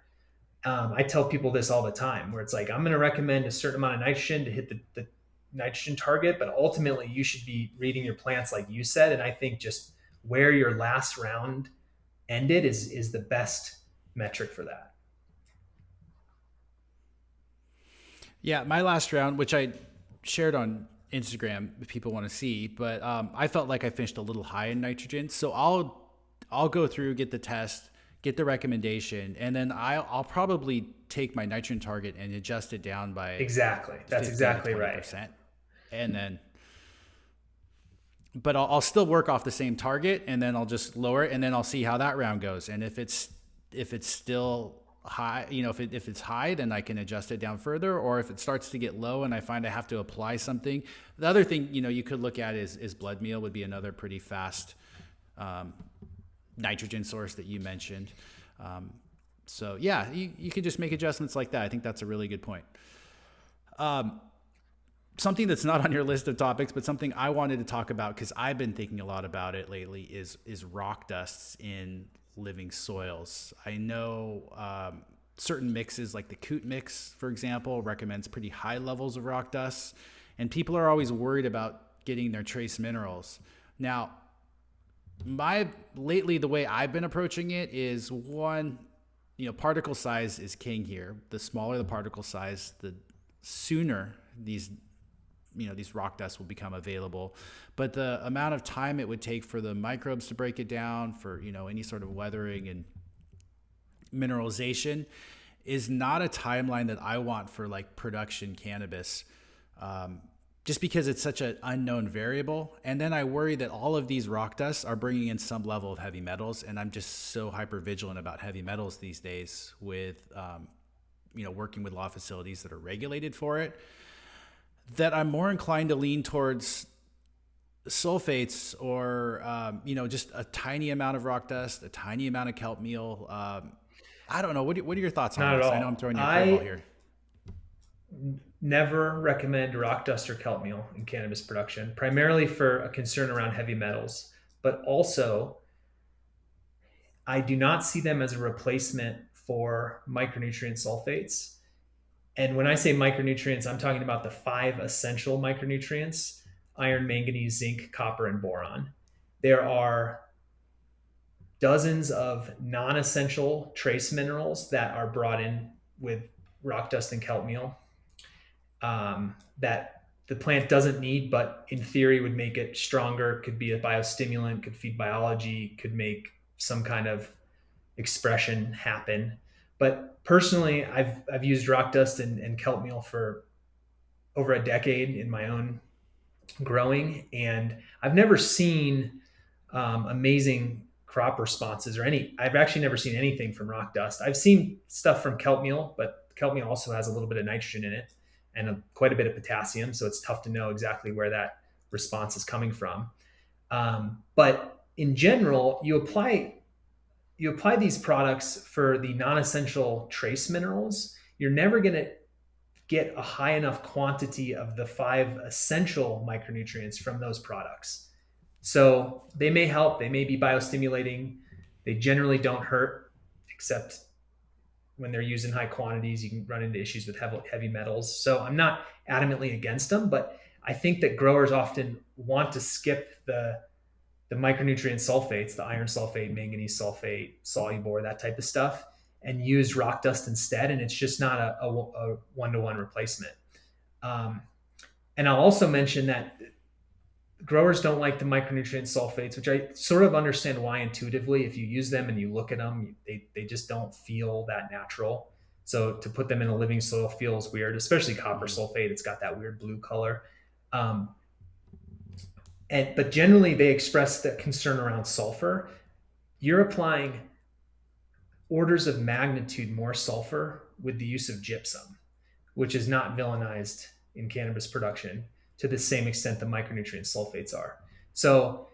I tell people this all the time, where it's like, I'm going to recommend a certain amount of nitrogen to hit the nitrogen target, but ultimately you should be reading your plants like you said. And I think just where your last round ended is the best metric for that. Yeah, my last round, which I shared on Instagram, if people want to see, but I felt like I finished a little high in nitrogen. So I'll go through, get the test, get the recommendation, and then I'll probably take my nitrogen target and adjust it down by Exactly. That's 15 to exactly right. 20%, and then but I'll still work off the same target, and then I'll just lower it, and then I'll see how that round goes. And if it's still high, if it's high, then I can adjust it down further. Or if it starts to get low and I find I have to apply something, the other thing you could look at is blood meal would be another pretty fast nitrogen source that you mentioned. So yeah, you can just make adjustments like that. I think that's a really good point. Something that's not on your list of topics, but something I wanted to talk about because I've been thinking a lot about it lately is rock dusts in living soils. I know certain mixes, like the Coot mix, for example, recommends pretty high levels of rock dust, and people are always worried about getting their trace minerals. Now, lately the way I've been approaching it is one, particle size is king here. The smaller the particle size, the sooner these rock dusts will become available. But the amount of time it would take for the microbes to break it down, for any sort of weathering and mineralization, is not a timeline that I want for like production cannabis. Just because it's such an unknown variable. And then I worry that all of these rock dusts are bringing in some level of heavy metals. And I'm just so hyper vigilant about heavy metals these days with, working with law facilities that are regulated for it, that I'm more inclined to lean towards sulfates or, just a tiny amount of rock dust, a tiny amount of kelp meal. I don't know. What are your thoughts on Not at this? I know I'm all. throwing you a curveball I here. never recommend rock dust or kelp meal in cannabis production, primarily for a concern around heavy metals, but also I do not see them as a replacement for micronutrient sulfates. And when I say micronutrients, I'm talking about the 5 essential micronutrients: iron, manganese, zinc, copper, and boron. There are dozens of non essential trace minerals that are brought in with rock dust and kelp meal that the plant doesn't need, but in theory would make it stronger. Could be a biostimulant, could feed biology, could make some kind of expression happen. But personally, I've used rock dust and kelp meal for over a decade in my own growing, and I've never seen amazing crop responses or any. I've actually never seen anything from rock dust. I've seen stuff from kelp meal, but kelp meal also has a little bit of nitrogen in it and quite a bit of potassium, so it's tough to know exactly where that response is coming from. But in general, you apply these products for the non-essential trace minerals. You're never going to get a high enough quantity of the 5 essential micronutrients from those products. So they may help, they may be biostimulating. They generally don't hurt, except when they're used in high quantities, you can run into issues with heavy metals. So I'm not adamantly against them, but I think that growers often want to skip the micronutrient sulfates, the iron sulfate, manganese sulfate, soluble, that type of stuff, and use rock dust instead. And it's just not a one-to-one replacement. And I'll also mention that growers don't like the micronutrient sulfates, which I sort of understand why intuitively. If you use them and you look at them, they just don't feel that natural. So to put them in a living soil feels weird, especially copper sulfate. It's got that weird blue color. But generally they express the concern around sulfur. You're applying orders of magnitude more sulfur with the use of gypsum, which is not villainized in cannabis production to the same extent the micronutrient sulfates are. So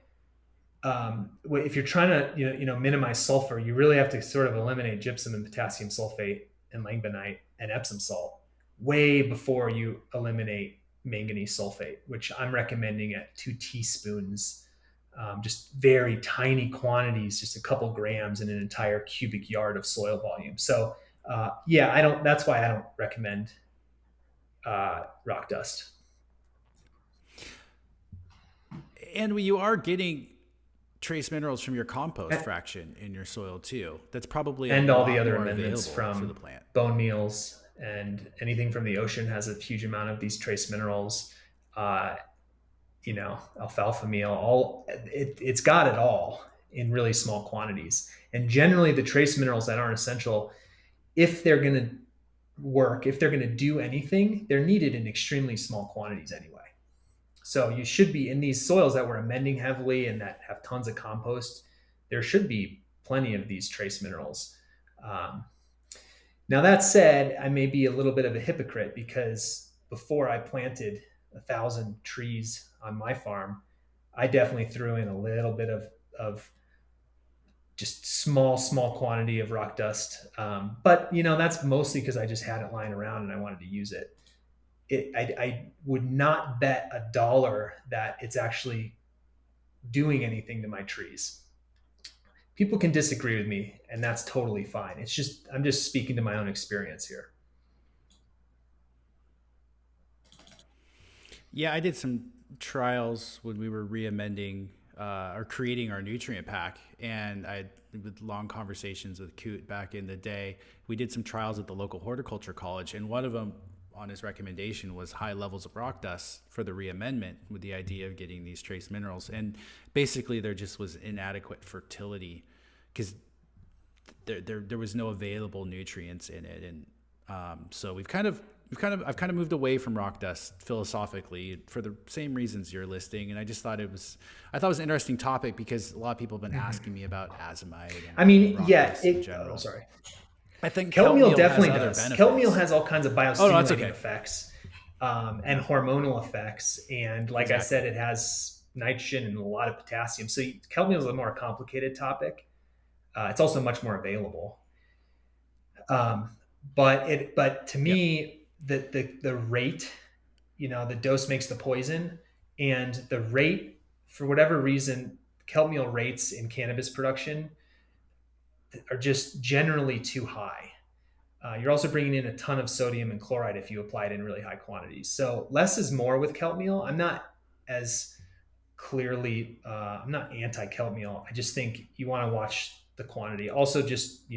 if you're trying to minimize sulfur, you really have to sort of eliminate gypsum and potassium sulfate and langbeinite and Epsom salt way before you eliminate manganese sulfate, which I'm recommending at 2 teaspoons, just very tiny quantities, just a couple grams in an entire cubic yard of soil volume. So yeah, I don't. That's why I don't recommend rock dust. And you are getting trace minerals from your compost fraction in your soil too. That's probably a And all the lot other more amendments available for the from plant. bone meals and anything from the ocean has a huge amount of these trace minerals. Uh, Alfalfa meal, it's got it all in really small quantities. And generally, the trace minerals that aren't essential, if they're going to work, if they're going to do anything, they're needed in extremely small quantities anyway. So you should be in these soils that we're amending heavily and that have tons of compost. There should be plenty of these trace minerals. Um, Now that said, I may be a little bit of a hypocrite because before I planted 1,000 trees on my farm, I definitely threw in a little bit of just small quantity of rock dust. But that's mostly because I just had it lying around and I wanted to use it. I would not bet a dollar that it's actually doing anything to my trees. People can disagree with me, and that's totally fine. I'm just speaking to my own experience here. Yeah, I did some trials when we were re-amending or creating our nutrient pack, and I with long conversations with Coot back in the day. We did some trials at the local horticulture college, and one of them on his recommendation was high levels of rock dust for the reamendment with the idea of getting these trace minerals. And basically there just was inadequate fertility because there was no available nutrients in it. And so I've kind of moved away from rock dust philosophically for the same reasons you're listing. And I just thought I thought it was an interesting topic because a lot of people have been asking me about azomite I and mean, rock yeah, dust in general. sorry. I think Kelp kelp meal meal has definitely other does. Kelp meal benefits. has all kinds of Oh, no, that's biostimulating okay. effects and hormonal effects. And like I Exactly. said, it has nitrogen and a lot of potassium. So kelp meal is a more complicated topic. It's also much more available. Um, but to Yep. me, the rate, the dose makes the poison, and the rate, for whatever reason, kelp meal rates in cannabis production are just generally too high. You're also bringing in a ton of sodium and chloride if you apply it in really high quantities. So less is more with kelp meal. I'm not as clearly, I'm not anti kelp meal. I just think you want to watch the quantity. Also, just,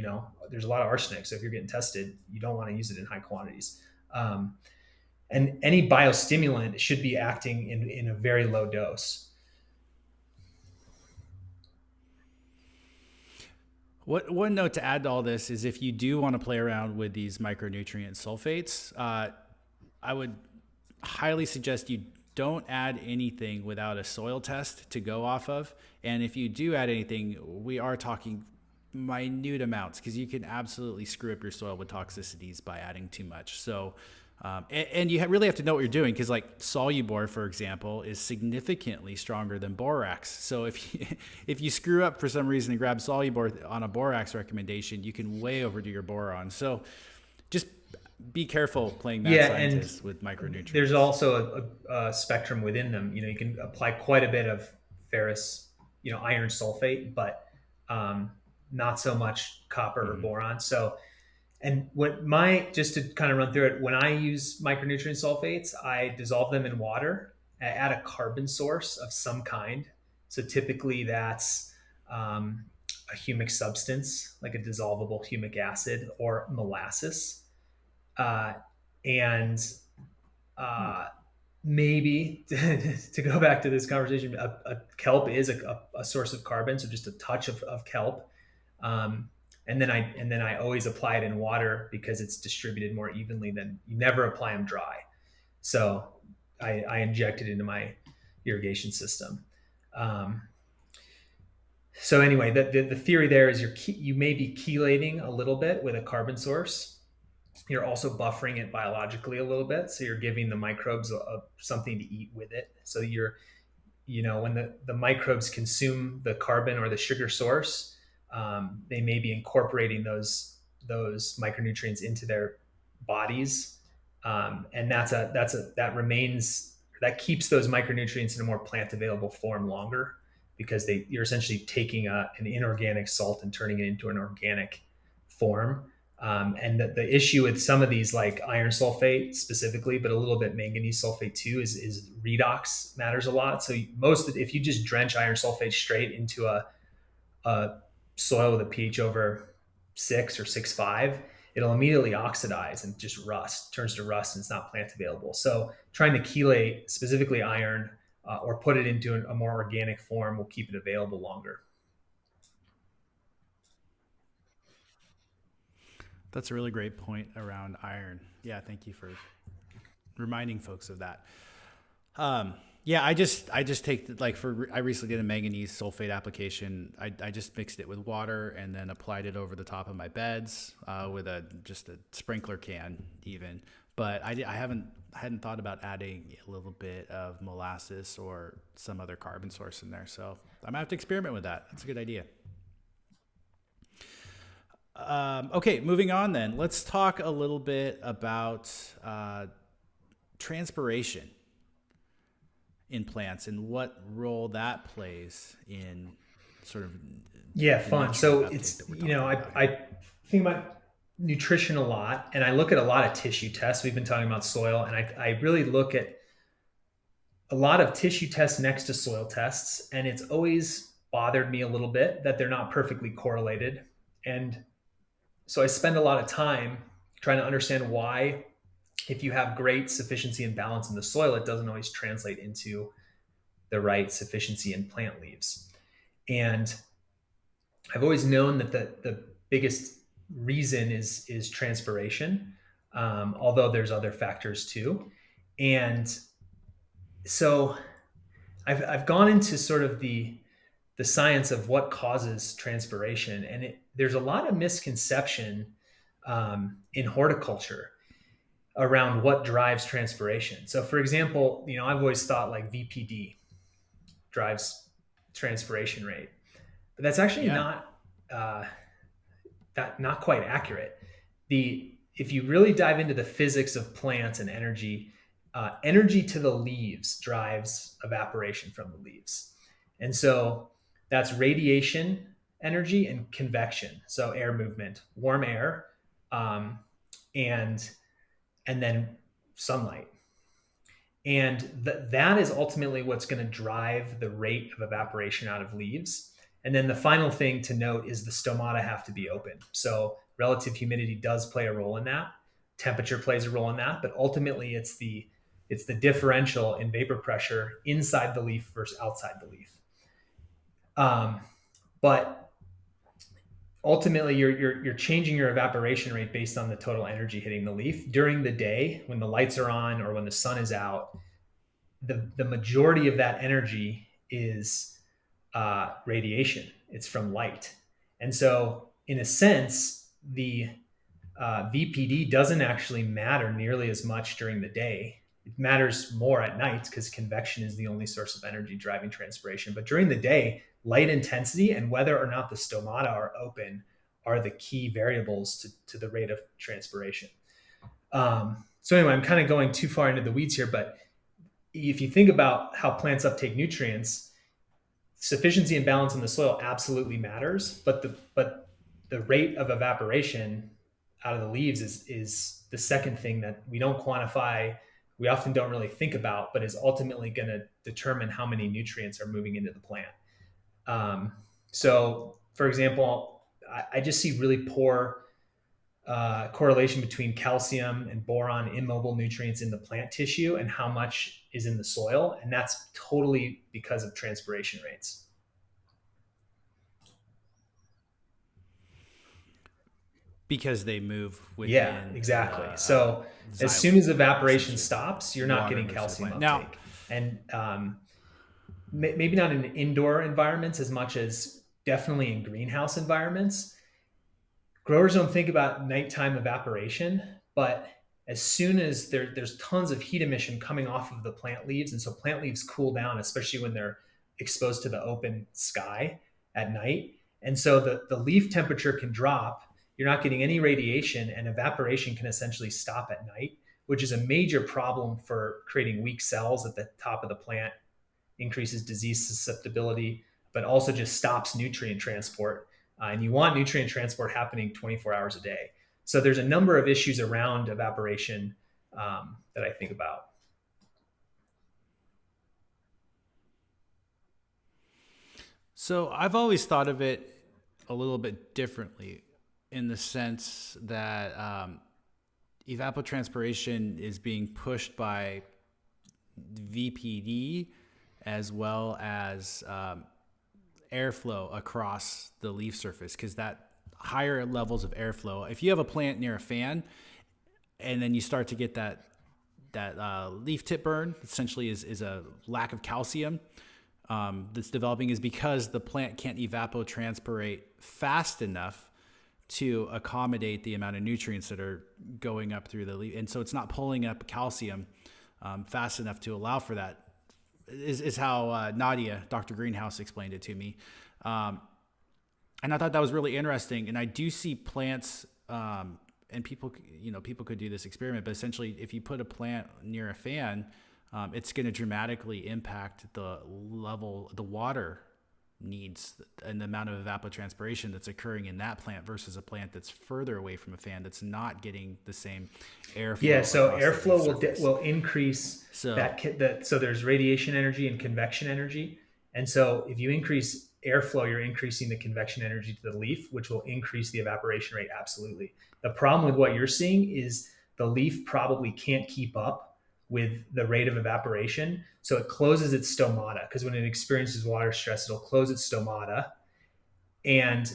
there's a lot of arsenic. So if you're getting tested, you don't want to use it in high quantities. And any biostimulant should be acting in a very low dose. What one note to add to all this is if you do want to play around with these micronutrient sulfates, I would highly suggest you don't add anything without a soil test to go off of. And if you do add anything, we are talking minute amounts because you can absolutely screw up your soil with toxicities by adding too much. So, and you really have to know what you're doing because, like Solubor, for example, is significantly stronger than borax. So if you screw up for some reason and grab Solubor on a borax recommendation, you can way overdo your boron. So just be careful playing mad Yeah, scientist and with there's micronutrients. also a spectrum within them. You can apply quite a bit of ferrous, iron sulfate, but not so much copper or Mm-hmm. boron. So, and just to kind of run through it, when I use micronutrient sulfates, I dissolve them in water, I add a carbon source of some kind. So typically that's um, a humic substance, like a dissolvable humic acid or molasses. Uh, and uh, maybe to go back to this conversation, a kelp is a source of carbon, so just a touch of kelp. And then I always apply it in water because it's distributed more evenly than you never apply them dry. So I inject it into my irrigation system. Um, so anyway, the theory there is you may be chelating a little bit with a carbon source. You're also buffering it biologically a little bit, so you're giving the microbes something to eat with it. So when the microbes consume the carbon or the sugar source, they may be incorporating those micronutrients into their bodies, and that keeps those micronutrients in a more plant available form longer, because you're essentially taking an inorganic salt and turning it into an organic form. And the issue with some of these, like iron sulfate specifically, but a little bit manganese sulfate too, is redox matters a lot. So if you just drench iron sulfate straight into a soil with a pH over 6 or 6.5, it'll immediately oxidize and just turns to rust, and it's not plant available. So trying to chelate specifically iron, or put it into a more organic form, will keep it available longer. That's a really great point around iron. Yeah, thank you for reminding folks of that. Yeah, I just take, like, I recently did a manganese sulfate application. I just mixed it with water and then applied it over the top of my beds, with just a sprinkler can even. But I hadn't thought about adding a little bit of molasses or some other carbon source in there. So I'm gonna have to experiment with that. That's a good idea. Okay, moving on then. Let's talk a little bit about transpiration in plants and what role that plays in sort of Yeah, the fun. So nutrient uptake it's, that we're talking about here. I think about nutrition a lot, and I look at a lot of tissue tests. We've been talking about soil, and I really look at a lot of tissue tests next to soil tests, and it's always bothered me a little bit that they're not perfectly correlated. And so I spend a lot of time trying to understand why, if you have great sufficiency and balance in the soil, it doesn't always translate into the right sufficiency in plant leaves. And I've always known that the biggest reason is transpiration, although there's other factors too. And so I've gone into sort of the science of what causes transpiration, and there's a lot of misconception, in horticulture, around what drives transpiration. So, for example, I've always thought like VPD drives transpiration rate, but that's actually Yeah. uh, not quite accurate. If you really dive into the physics of plants and energy, energy to the leaves drives evaporation from the leaves, and so that's radiation energy and convection, so air movement, warm air, um, and and then sunlight. And that is ultimately what's going to drive the rate of evaporation out of leaves. And then the final thing to note is the stomata have to be open. So relative humidity does play a role in that. Temperature plays a role in that, but ultimately it's the differential in vapor pressure inside the leaf versus outside the leaf. But ultimately, you're changing your evaporation rate based on the total energy hitting the leaf during the day when the lights are on or when the sun is out. The majority of that energy is radiation. It's from light, and so in a sense, the VPD doesn't actually matter nearly as much during the day. It matters more at night because convection is the only source of energy driving transpiration. But during the day, light intensity and whether or not the stomata are open are the key variables to the rate of transpiration. So anyway, I'm kind of going too far into the weeds here, but if you think about how plants uptake nutrients, sufficiency and balance in the soil absolutely matters, but the rate of evaporation out of the leaves is the second thing that we don't quantify. We often don't really think about, but is ultimately going to determine how many nutrients are moving into the plant. So, for example, I just see really poor correlation between calcium and boron immobile nutrients in the plant tissue and how much is in the soil. And that's totally because of transpiration rates. Because they move Yeah, within exactly. the So as soon xylem, as evaporation essentially. stops, you're not Water getting moves to the calcium plant. Now, uptake. And maybe not in indoor environments as much as definitely in greenhouse environments. Growers don't think about nighttime evaporation, but as soon as there's tons of heat emission coming off of the plant leaves, and so plant leaves cool down, especially when they're exposed to the open sky at night. And so the leaf temperature can drop. You're not getting any radiation, and evaporation can essentially stop at night, which is a major problem for creating weak cells at the top of the plant, increases disease susceptibility, but also just stops nutrient transport. And you want nutrient transport happening 24 hours a day. So there's a number of issues around evaporation that I think about. So I've always thought of it a little bit differently in the sense that evapotranspiration is being pushed by VPD as well as airflow across the leaf surface, because that higher levels of airflow, if you have a plant near a fan and then you start to get that leaf tip burn, essentially is a lack of calcium that's developing, is because the plant can't evapotranspirate fast enough to accommodate the amount of nutrients that are going up through the leaf. And so it's not pulling up calcium fast enough to allow for that, is how Nadia, Dr. Greenhouse, explained it to me. And I thought that was really interesting. And I do see plants, and people could do this experiment, but essentially if you put a plant near a fan, it's going to dramatically impact the water needs and the amount of evapotranspiration that's occurring in that plant versus a plant that's further away from a fan that's not getting the same airflow. Yeah, so airflow will increase so so there's radiation energy and convection energy. And so if you increase airflow, you're increasing the convection energy to the leaf, which will increase the evaporation rate. Absolutely. The problem with what you're seeing is the leaf probably can't keep up with the rate of evaporation. So it closes its stomata, because when it experiences water stress, it'll close its stomata. And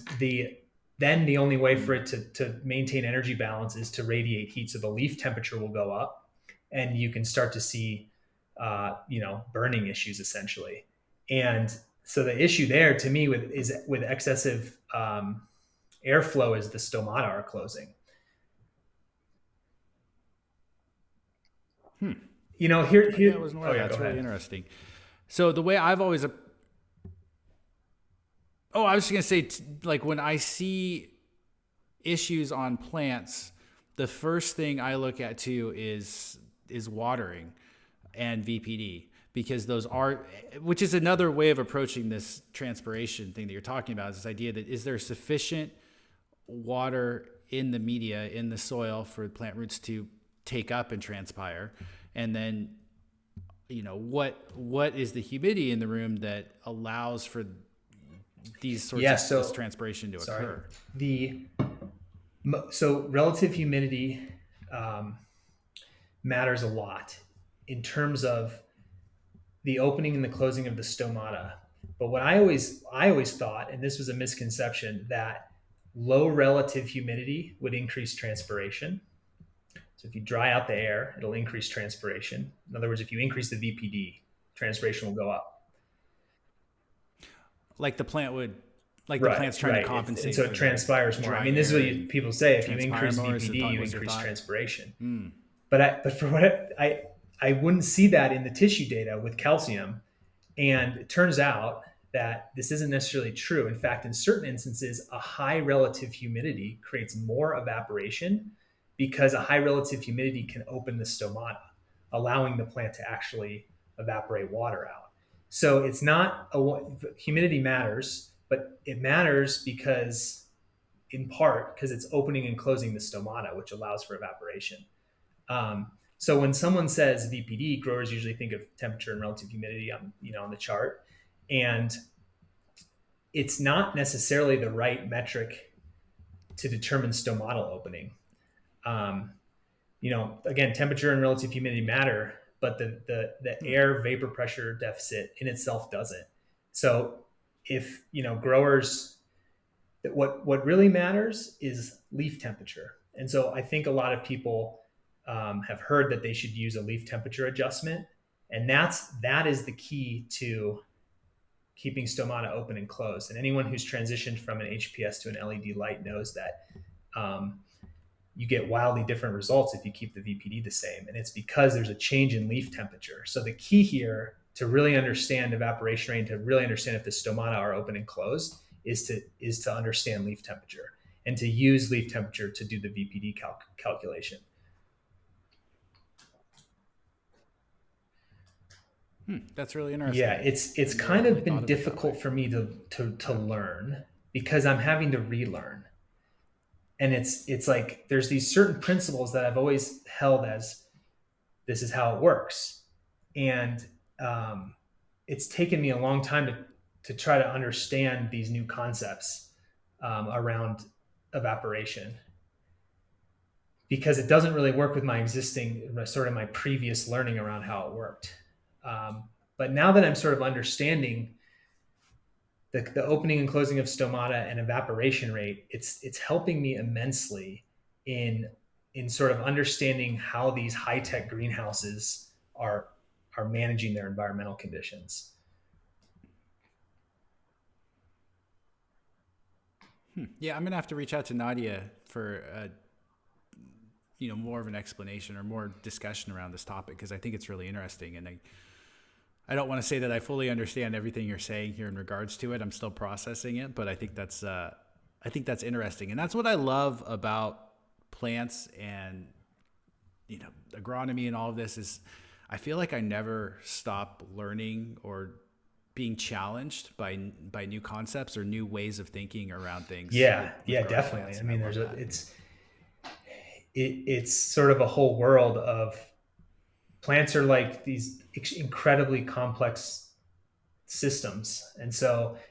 then the only way for it to maintain energy balance is to radiate heat. So the leaf temperature will go up and you can start to see, burning issues essentially. And so the issue there to me with excessive airflow is the stomata are closing. Here. Yeah, I wasn't aware of that. That's really interesting. So the way I've always, I was just gonna say, like when I see issues on plants, the first thing I look at too is watering and VPD, because those are, which is another way of approaching this transpiration thing that you're talking about, is this idea that is there sufficient water in the media, in the soil, for plant roots to take up and transpire, and then what is the humidity in the room that allows for these sorts of this transpiration to occur. So relative humidity matters a lot in terms of the opening and the closing of the stomata. But what I always thought, and this was a misconception, that low relative humidity would increase transpiration. So if you dry out the air, it'll increase transpiration. In other words, if you increase the VPD, transpiration will go up. Like the plant would, the plant's trying to compensate. And so it transpires more. I mean, this is what people say. If you increase VPD, you increase transpiration. But for what I wouldn't see that in the tissue data with calcium. And it turns out that this isn't necessarily true. In fact, in certain instances, a high relative humidity creates more evaporation, because a high relative humidity can open the stomata, allowing the plant to actually evaporate water out. So it's not humidity matters, but it matters in part because it's opening and closing the stomata, which allows for evaporation. So when someone says VPD, growers usually think of temperature and relative humidity on the chart, and it's not necessarily the right metric to determine stomatal opening. Again, temperature and relative humidity matter, but the air vapor pressure deficit in itself doesn't. So if growers, what really matters is leaf temperature. And so I think a lot of people have heard that they should use a leaf temperature adjustment, and that is the key to keeping stomata open and closed. And anyone who's transitioned from an HPS to an LED light knows that you get wildly different results if you keep the VPD the same. And it's because there's a change in leaf temperature. So the key here to really understand evaporation rate and to really understand if the stomata are open and closed is to understand leaf temperature and to use leaf temperature to do the VPD calculation. That's really interesting. Yeah, I it's never kind really of thought been of it that way. difficult for me to learn because I'm having to relearn. And it's like there's these certain principles that I've always held as this is how it works. And um, it's taken me a long time to try to understand these new concepts around evaporation because it doesn't really work with my existing sort of my previous learning around how it worked. But now that I'm sort of understanding the opening and closing of stomata and evaporation rate, it's helping me immensely in in sort of understanding how these high tech greenhouses are are managing their environmental conditions. Yeah, I'm gonna have to reach out to Nadia for more of an explanation or more discussion around this topic because I think it's really interesting, and I don't want to say that I fully understand everything you're saying here in regards to it. I'm still processing it, but I think that's interesting, and that's what I love about plants and agronomy and all of this is I feel like I never stop learning or being challenged by new concepts or new ways of thinking around things Yeah, with yeah, growing definitely. plants, I and I mean, love that. it's sort of a whole world of plants are like these incredibly complex systems.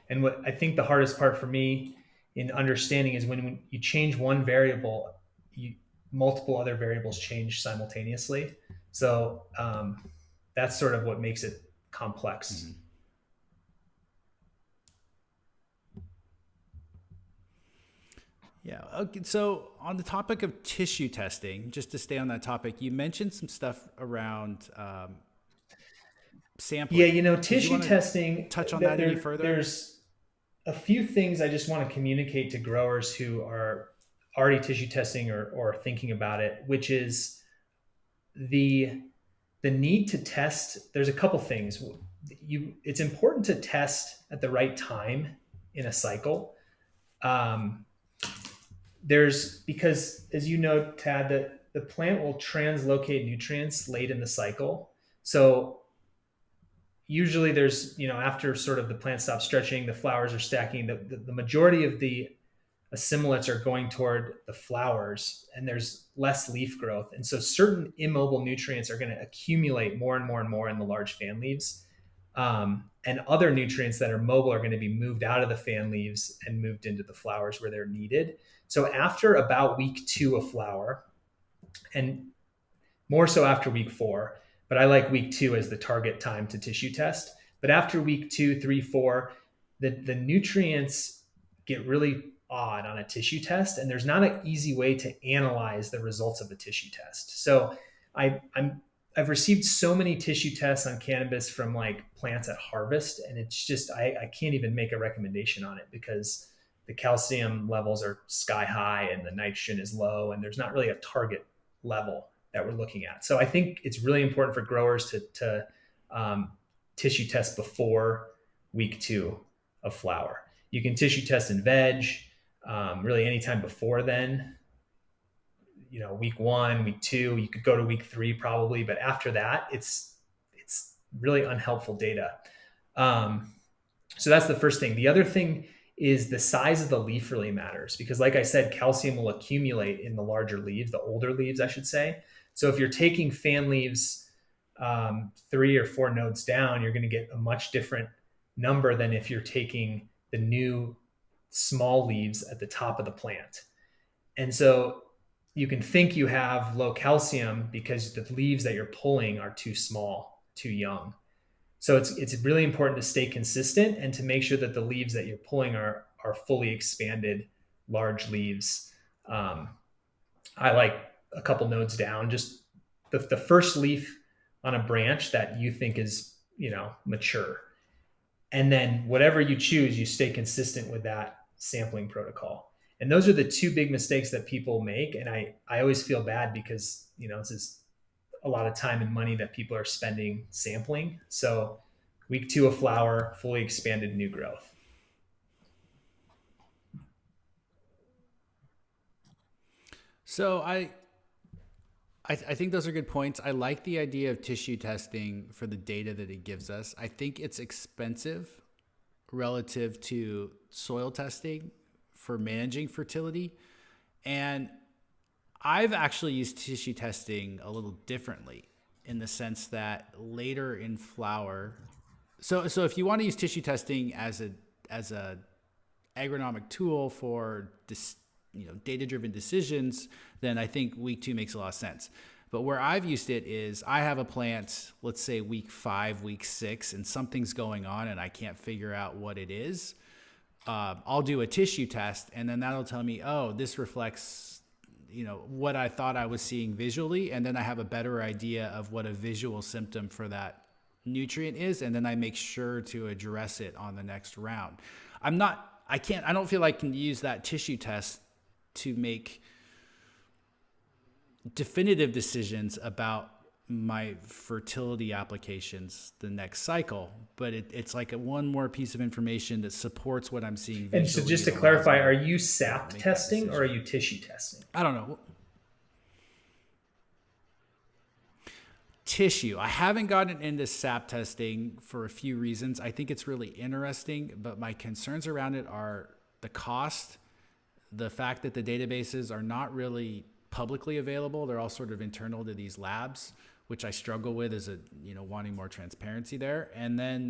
And what I think the hardest part for me in understanding is when you change one variable, you multiple other variables change simultaneously. So that's sort of what makes it complex. Mm-hmm. Yeah. Okay. So, on the topic of tissue testing, just to stay on that topic, you mentioned some stuff around Yeah, sampling. you know, Did you tissue want to testing. touch on that any further? There's a few things I just want to communicate to growers who are already tissue testing or thinking about it, which is the the need to test. There's a couple things. It's important to test at the right time in a cycle. Um, there's because as you know, Tad, that the plant will translocate nutrients late in the cycle. So usually there's after sort of the plant stops stretching, the flowers are stacking. The majority of the assimilates are going toward the flowers and there's less leaf growth. And so certain immobile nutrients are going to accumulate more and more and more in the large fan leaves. And other nutrients that are mobile are going to be moved out of the fan leaves and moved into the flowers where they're needed. So after about week 2 of flower, and more so after week 4, but I like week 2 as the target time to tissue test. But after week 2, 3, 4, the nutrients get really odd on a tissue test, and there's not an easy way to analyze the results of a tissue test. So I, I'm I've received so many tissue tests on cannabis from like plants at harvest, and it's just I can't even make a recommendation on it because the calcium levels are sky high and the nitrogen is low, and there's not really a target level that we're looking at. So I think it's really important for growers to um, tissue test before week 2 of flower. You can tissue test in veg, really anytime before then. Week 1, week 2, you could go to week 3 probably, but after that, it's really unhelpful data. Um, so that's the first thing. The other thing is the size of the leaf really matters because, like I said, calcium will accumulate in the larger leaves, the older leaves, I should say. So if you're taking fan leaves 3 or 4 nodes down, you're going to get a much different number than if you're taking the new small leaves at the top of the plant. And so you can think you have low calcium because the leaves that you're pulling are too small, too young. So it's really important to stay consistent and to make sure that the leaves that you're pulling are fully expanded, large leaves. Um, I like a couple nodes down, just the first leaf on a branch that you think is mature, and then whatever you choose, you stay consistent with that sampling protocol. And those are the two big mistakes that people make. And I always feel bad because, this is a lot of time and money that people are spending sampling. So week 2 of flower, fully expanded new growth. So I think those are good points. I like the idea of tissue testing for the data that it gives us. I think it's expensive relative to soil testing for managing fertility. And I've actually used tissue testing a little differently in the sense that later in flower, so if you want to use tissue testing as a agronomic tool for data driven decisions, then I think week 2 makes a lot of sense. But where I've used it is I have a plant, let's say week 5, week 6, and something's going on and I can't figure out what it is. I'll do a tissue test and then that'll tell me, oh, this reflects what I thought I was seeing visually, and then I have a better idea of what a visual symptom for that nutrient is, and then I make sure to address it on the next round. I don't feel like I can use that tissue test to make definitive decisions about my fertility applications the next cycle, but it's like one more piece of information that supports what I'm seeing visually. And so just to clarify, are you sap testing or are you tissue testing? I don't know. Tissue. I haven't gotten into sap testing for a few reasons. I think it's really interesting, but my concerns around it are the cost, the fact that the databases are not really publicly available. They're all sort of internal to these labs, which I struggle with as wanting more transparency there. And then,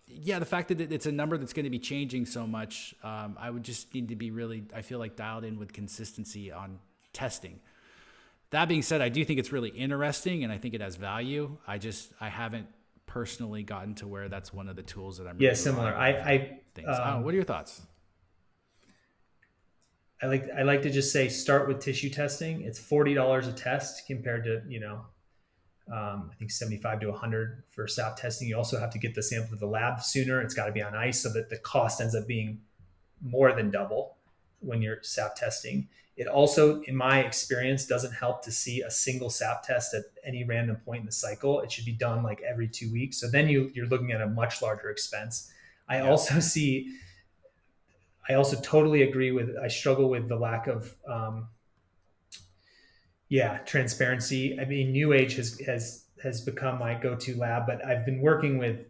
the fact that it's a number that's going to be changing so much, I would just need to be really, I feel like, dialed in with consistency on testing. That being said, I do think it's really interesting and I think it has value. I haven't personally gotten to where that's one of the tools that I'm really similar. What are your thoughts? I like to just say start with tissue testing. It's $40 a test compared to I think 75 to 100 for sap testing. You also have to get the sample to the lab sooner. It's got to be on ice so that the cost ends up being more than double when you're sap testing. It also, in my experience, doesn't help to see a single sap test at any random point in the cycle. It should be done like every 2 weeks. So then you're looking at a much larger expense. I also totally agree I struggle with the lack of, transparency. I mean, New Age has become my go-to lab, but I've been working with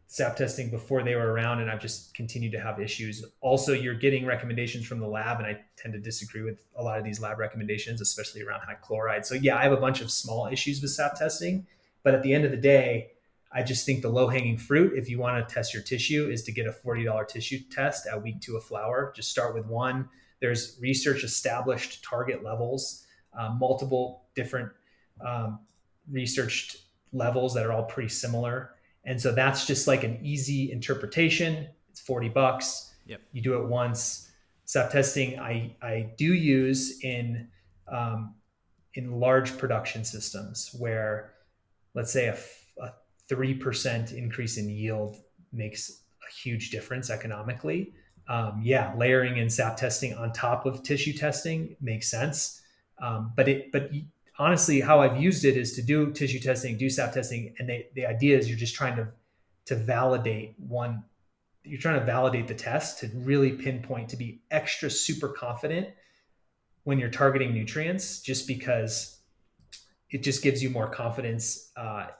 sap testing before they were around and I've just continued to have issues. Also, you're getting recommendations from the lab and I tend to disagree with a lot of these lab recommendations, especially around high chloride. So I have a bunch of small issues with sap testing, but at the end of the day, I just think the low-hanging fruit, if you want to test your tissue, is to get a $40 tissue test at week 2 of flower. Just start with one. There's research established target levels, multiple different researched levels that are all pretty similar. And so that's just like an easy interpretation. It's $40. Yep. You do it once. Sap testing I do use in large production systems where, let's say, a 3% increase in yield makes a huge difference economically. Layering in sap testing on top of tissue testing makes sense. But honestly, how I've used it is to do tissue testing, do sap testing, and the idea is you're just trying to validate one. You're trying to validate the test to really pinpoint, to be extra super confident when you're targeting nutrients, just because it just gives you more confidence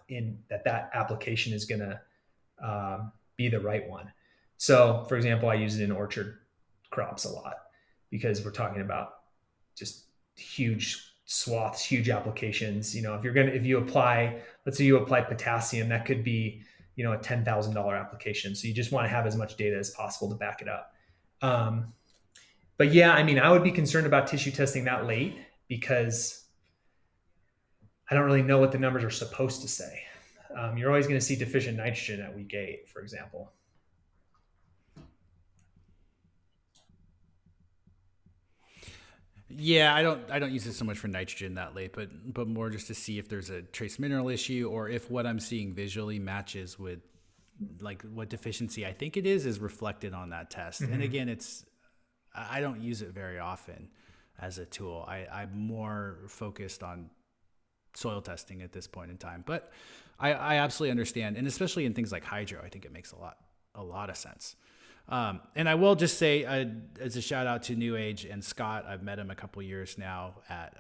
in that application is going to be the right one. So, for example, I use it in orchard crops a lot because we're talking about just huge swaths, huge applications. If you apply, let's say you apply potassium, that could be, a $10,000 application. So you just want to have as much data as possible to back it up. But I would be concerned about tissue testing that late because I don't really know what the numbers are supposed to say. You're always going to see deficient nitrogen at week 8, for example. Yeah, I don't use it so much for nitrogen that late, but more just to see if there's a trace mineral issue or if what I'm seeing visually matches with like what deficiency I think it is reflected on that test. Mm-hmm. And again, I don't use it very often as a tool. I'm more focused on soil testing at this point in time. But I absolutely understand, and especially in things like hydro, I think it makes a lot of sense. And I will just say, as a shout out to New Age and Scott, I've met him a couple years now at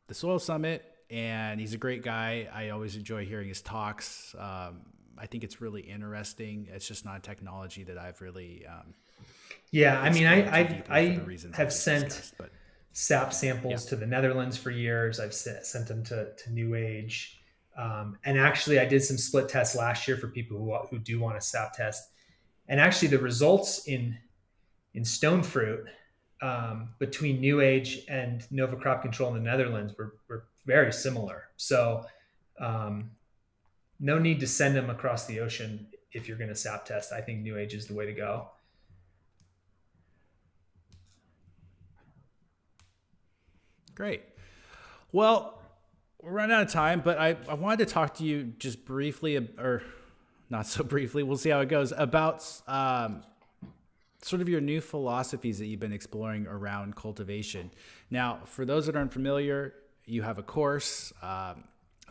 the Soil Summit, and he's a great guy. I always enjoy hearing his talks. I think it's really interesting. It's just not a technology that I've really Yeah, I mean, explored too deeply for the I reasons we have just sent discussed. But sap yeah, samples to the Netherlands for years. I've sent them to New Age. And actually, I did some split tests last year for people who do want a sap test. And actually, the results in stone fruit between New Age and Nova Crop Control in the Netherlands were very similar. So, um, no need to send them across the ocean if you're going to sap test. I think New Age is the way to go. great. Well, we're running out of time, but I wanted to talk to you just briefly, or not so briefly, we'll see how it goes, about sort of your new philosophies that you've been exploring around cultivation. Now, for those that aren't familiar, you have a course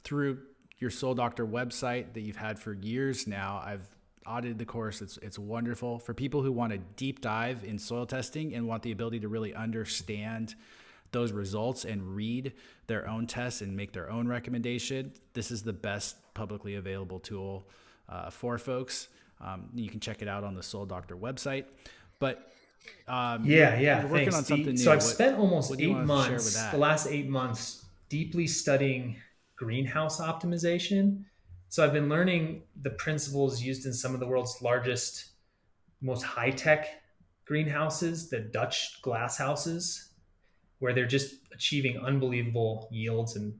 through your Soul Doctor website that you've had for years now. I've audited the course. It's wonderful for people who want to deep dive in soil testing and want the ability to really understand those results and read their own tests and make their own recommendation. This is the best publicly available tool for folks. You can check it out on the Soul Doctor website. But Yeah, you're working thanks. on something So new. I've spent almost What do you want to share with the that? last 8 months, deeply studying greenhouse optimization. So I've been learning the principles used in some of the world's largest, most high tech greenhouses, the Dutch glass houses, where they're just achieving unbelievable yields and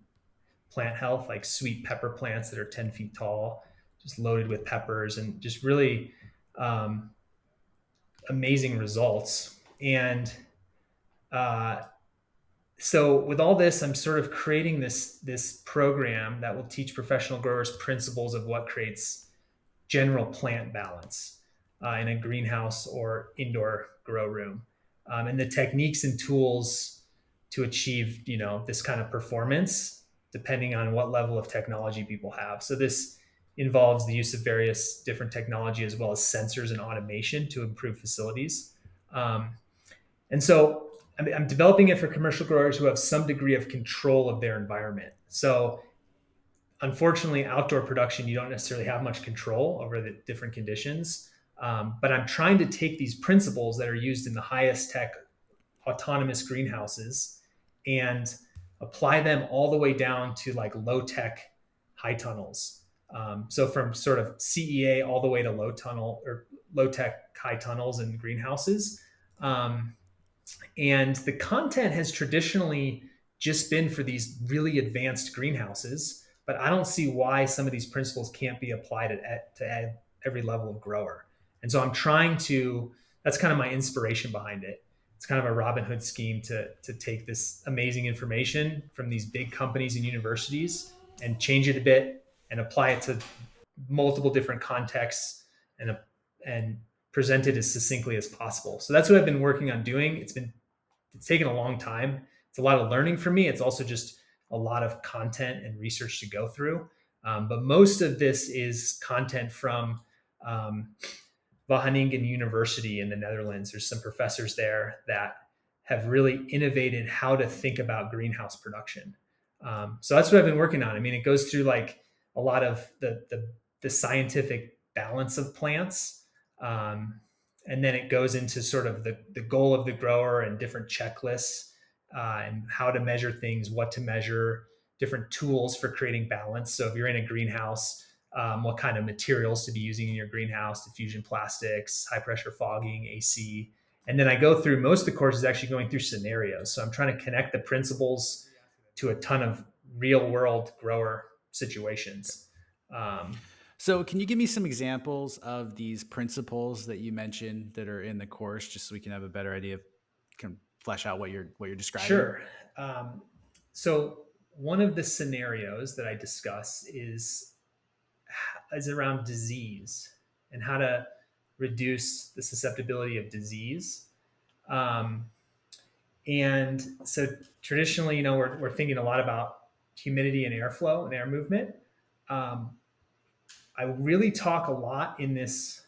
plant health, like sweet pepper plants that are 10 feet tall, just loaded with peppers and just really um, amazing results. And uh, so with all this, I'm sort of creating this program that will teach professional growers principles of what creates general plant balance in a greenhouse or indoor grow room, and the techniques and tools to achieve this kind of performance depending on what level of technology people have. So this involves the use of various different technology as well as sensors and automation to improve facilities. And so I'm developing it for commercial growers who have some degree of control of their environment. So unfortunately, outdoor production, you don't necessarily have much control over the different conditions. But I'm trying to take these principles that are used in the highest tech autonomous greenhouses and apply them all the way down to like low tech high tunnels. So from sort of CEA all the way to low tunnel or low tech high tunnels and greenhouses. Um, and the content has traditionally just been for these really advanced greenhouses, but I don't see why some of these principles can't be applied to every level of grower. And so I'm trying to, that's kind of my inspiration behind it. It's kind of a Robin Hood scheme to take this amazing information from these big companies and universities and change it a bit and apply it to multiple different contexts and present it as succinctly as possible. So that's what I've been working on doing. It's taken a long time. It's a lot of learning for me. It's also just a lot of content and research to go through. But most of this is content from um, Wageningen University in the Netherlands. There's some professors there that have really innovated how to think about greenhouse production. So that's what I've been working on. I mean, it goes through like a lot of the scientific balance of plants. Um, and then it goes into sort of the goal of the grower and different checklists and how to measure things, what to measure, different tools for creating balance. So if you're in a greenhouse, what kind of materials to be using in your greenhouse, diffusion plastics, high pressure fogging, AC. And then I go through most of the course is actually going through scenarios. So I'm trying to connect the principles to a ton of real world grower situations. Um, So, can you give me some examples of these principles that you mentioned that are in the course, just so we can have a better idea of, can flesh out what you're describing? sure. Um, so one of the scenarios that I discuss is around disease and how to reduce the susceptibility of disease. Um, and so traditionally, we're thinking a lot about humidity and airflow and air movement. Um, I really talk a lot in this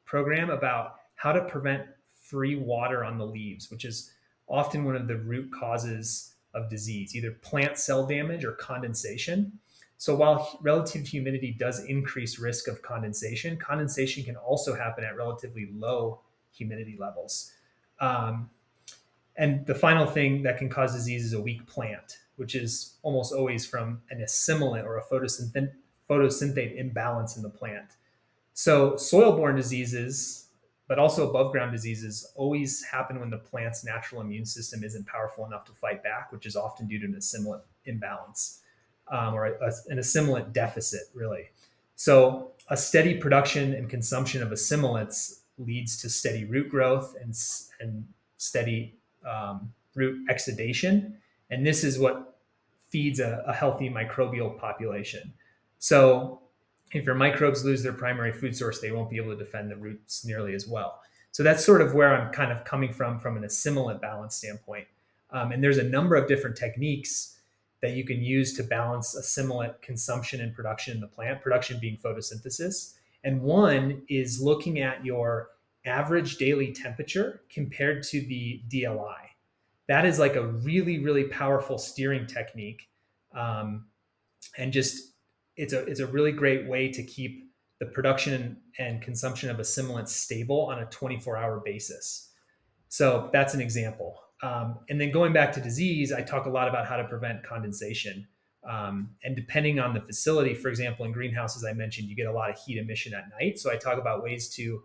program about how to prevent free water on the leaves, which is often one of the root causes of disease, either plant cell damage or condensation. So while relative humidity does increase risk of condensation, condensation can also happen at relatively low humidity levels. Um, and the final thing that can cause disease is a weak plant, which is almost always from an assimilant or a photosynthate imbalance in the plant. So soil-borne diseases, but also above-ground diseases, always happen when the plant's natural immune system isn't powerful enough to fight back, which is often due to an assimilant imbalance or an assimilant deficit, really. So a steady production and consumption of assimilants leads to steady root growth and steady root exudation. And this is what feeds a healthy microbial population. So if your microbes lose their primary food source, they won't be able to defend the roots nearly as well. So that's sort of where I'm kind of coming from an assimilant balance standpoint. And there's a number of different techniques that you can use to balance assimilant consumption and production in the plant, production being photosynthesis. And one is looking at your average daily temperature compared to the DLI. That is like a really, really powerful steering technique. And just it's a really great way to keep the production and consumption of assimilants stable on a 24-hour basis. So that's an example. And then going back to disease, I talk a lot about how to prevent condensation. And depending on the facility, for example, in greenhouses, I mentioned you get a lot of heat emission at night. So I talk about ways to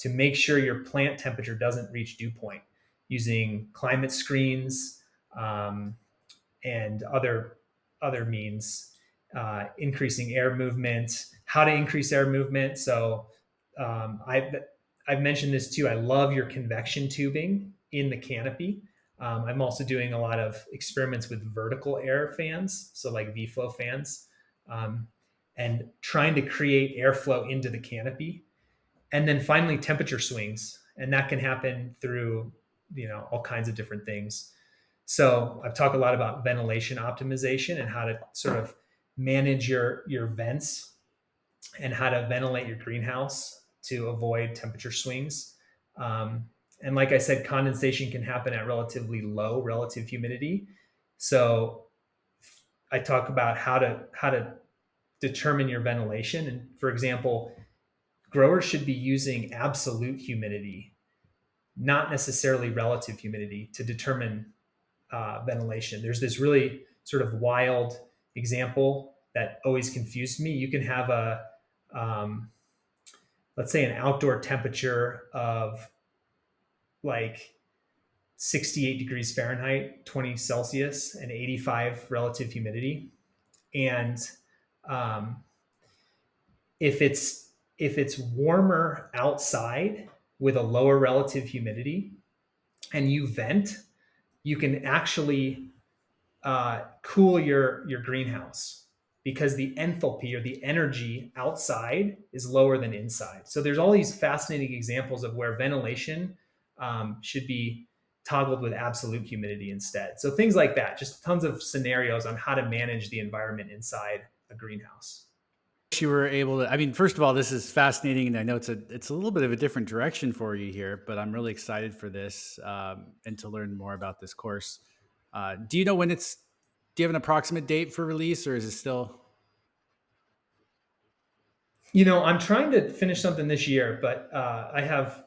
make sure your plant temperature doesn't reach dew point using climate screens, and other means, increasing air movement, how to increase air movement. So I've mentioned this too. I love your convection tubing in the canopy. I'm also doing a lot of experiments with vertical air fans, so like V-flow fans, um, and trying to create airflow into the canopy. And then finally, temperature swings, and that can happen through all kinds of different things. So I've talked a lot about ventilation optimization and how to sort of manage your vents and how to ventilate your greenhouse to avoid temperature swings. And like I said, condensation can happen at relatively low relative humidity. So I talk about how to determine your ventilation. And for example, growers should be using absolute humidity, not necessarily relative humidity, to determine ventilation. There's this really sort of wild example that always confused me. You can have um, let's say, an outdoor temperature of like 68 degrees Fahrenheit, 20 Celsius, and 85 relative humidity. And um, if it's warmer outside with a lower relative humidity and you vent, you can actually cool your greenhouse because the enthalpy or the energy outside is lower than inside. So there's all these fascinating examples of where ventilation should be toggled with absolute humidity instead. So things like that, just tons of scenarios on how to manage the environment inside a greenhouse. You were able to, I mean, first of all, this is fascinating, and I know it's a little bit of a different direction for you here, but I'm really excited for this, and to learn more about this course. Do you know when do you have an approximate date for release, or is it still? I'm trying to finish something this year, but I have,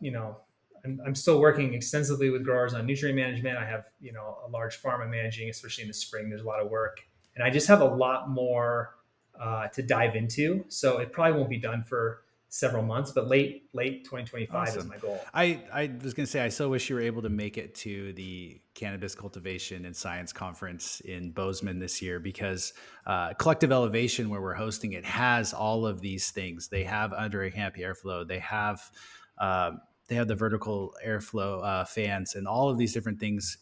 I'm still working extensively with growers on nutrient management. I have, a large farm I'm managing, especially in the spring. There's a lot of work, and I just have a lot more to dive into. So it probably won't be done for several months, but late 2025 is Awesome. my goal. I was going to say, I so wish you were able to make it to the Cannabis Cultivation and Science Conference in Bozeman this year, because Collective Elevation, where we're hosting it, has all of these things. They have under a canopy airflow. They have the vertical airflow fans and all of these different things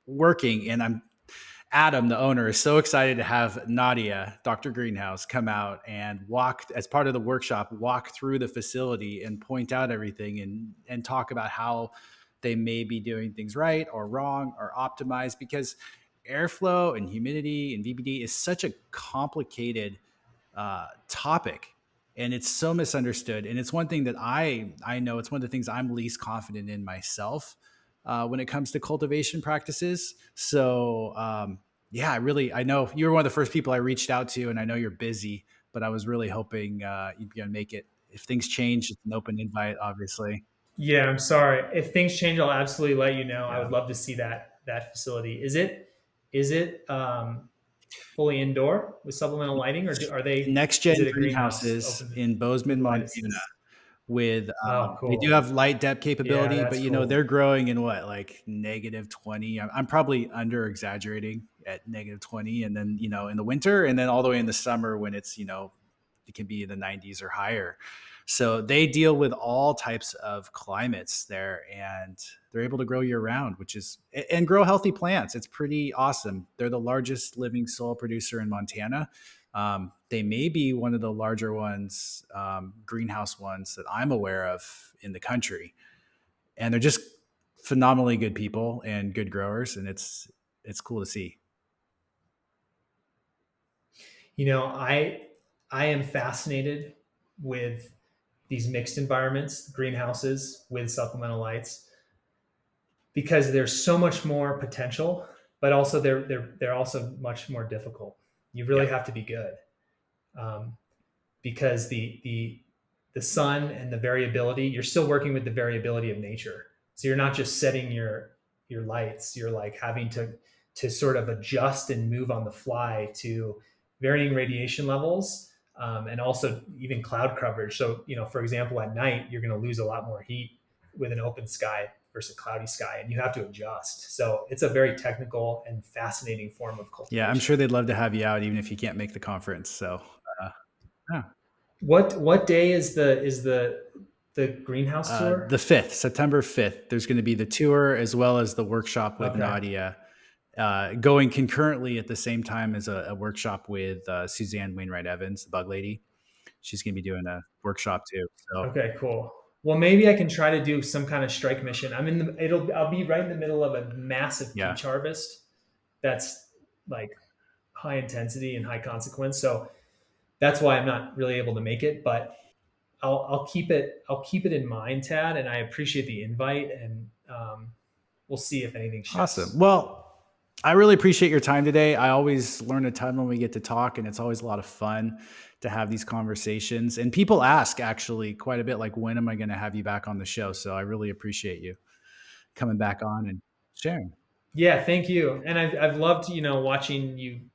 working. And Adam, the owner, is so excited to have Nadia, Dr. Greenhouse, come out and walk as part of the workshop, walk through the facility and point out everything and talk about how they may be doing things right or wrong or optimized, because airflow and humidity and VBD is such a complicated topic, and it's so misunderstood. And it's one thing that I know it's one of the things I'm least confident in myself when it comes to cultivation practices. So yeah, I know you were one of the first people I reached out to, and I know you're busy, but I was really hoping you'd be able to make it. If things change, it's an open invite, obviously. Yeah, I'm sorry. If things change, I'll absolutely let you know. I Yeah. would love to see that facility. Is it fully indoor with supplemental lighting, or are they? Next Is gen it a greenhouse greenhouses open in with Bozeman, Montana, lattices? with Oh, they do have cool. light depth Yeah, capability, but that's they're cool. growing in what, like -20. I'm probably under exaggerating at -20, and then in the winter, and then all the way in the summer when it's it can be in the 90s or higher. So they deal with all types of climates there, and they're able to grow year round, which is and grow healthy plants. It's pretty awesome. They're the largest living soil producer in Montana. They may be one of the larger ones, greenhouse ones that I'm aware of in the country, and they're just phenomenally good people and good growers, and it's cool to see. I am fascinated with these mixed environments, greenhouses with supplemental lights, because there's so much more potential, but also they're also much more difficult. You really Yep. have to be good. Um, because the sun and the variability, you're still working with the variability of nature. So you're not just setting your lights, you're like having to sort of adjust and move on the fly to varying radiation levels, and also even cloud coverage. So for example, at night you're going to lose a lot more heat with an open sky versus a cloudy sky, and you have to adjust. So it's a very technical and fascinating form of Yeah, I'm cultivation. sure they'd love to have you out, even if you can't make the conference. So uh, yeah. What day is the greenhouse tour? The 5th, September 5th, there's going to be the tour as well as the workshop with Okay. Nadia, going concurrently at the same time as a workshop with Suzanne Wainwright Evans, the bug lady. She's going to be doing a workshop too. So Okay, cool. Well, maybe I can try to do some kind of strike mission. I'll be right in the middle of a massive yeah, peach harvest that's like high intensity and high consequence. So that's why I'm not really able to make it, but I'll keep it in mind, Tad, and I appreciate the invite, and we'll see if anything awesome. shifts. Well, I really appreciate your time today. I always learn a ton when we get to talk, and it's always a lot of fun to have these conversations. And people ask actually quite a bit, like, when am I going to have you back on the show? So I really appreciate you coming back on and sharing. Yeah, thank you. And I've loved watching you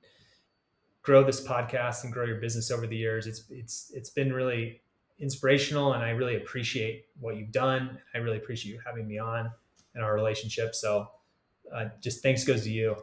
grow this podcast and grow your business over the years. It's been really inspirational, and I really appreciate what you've done. I really appreciate you having me on and our relationship. So just thanks goes to you.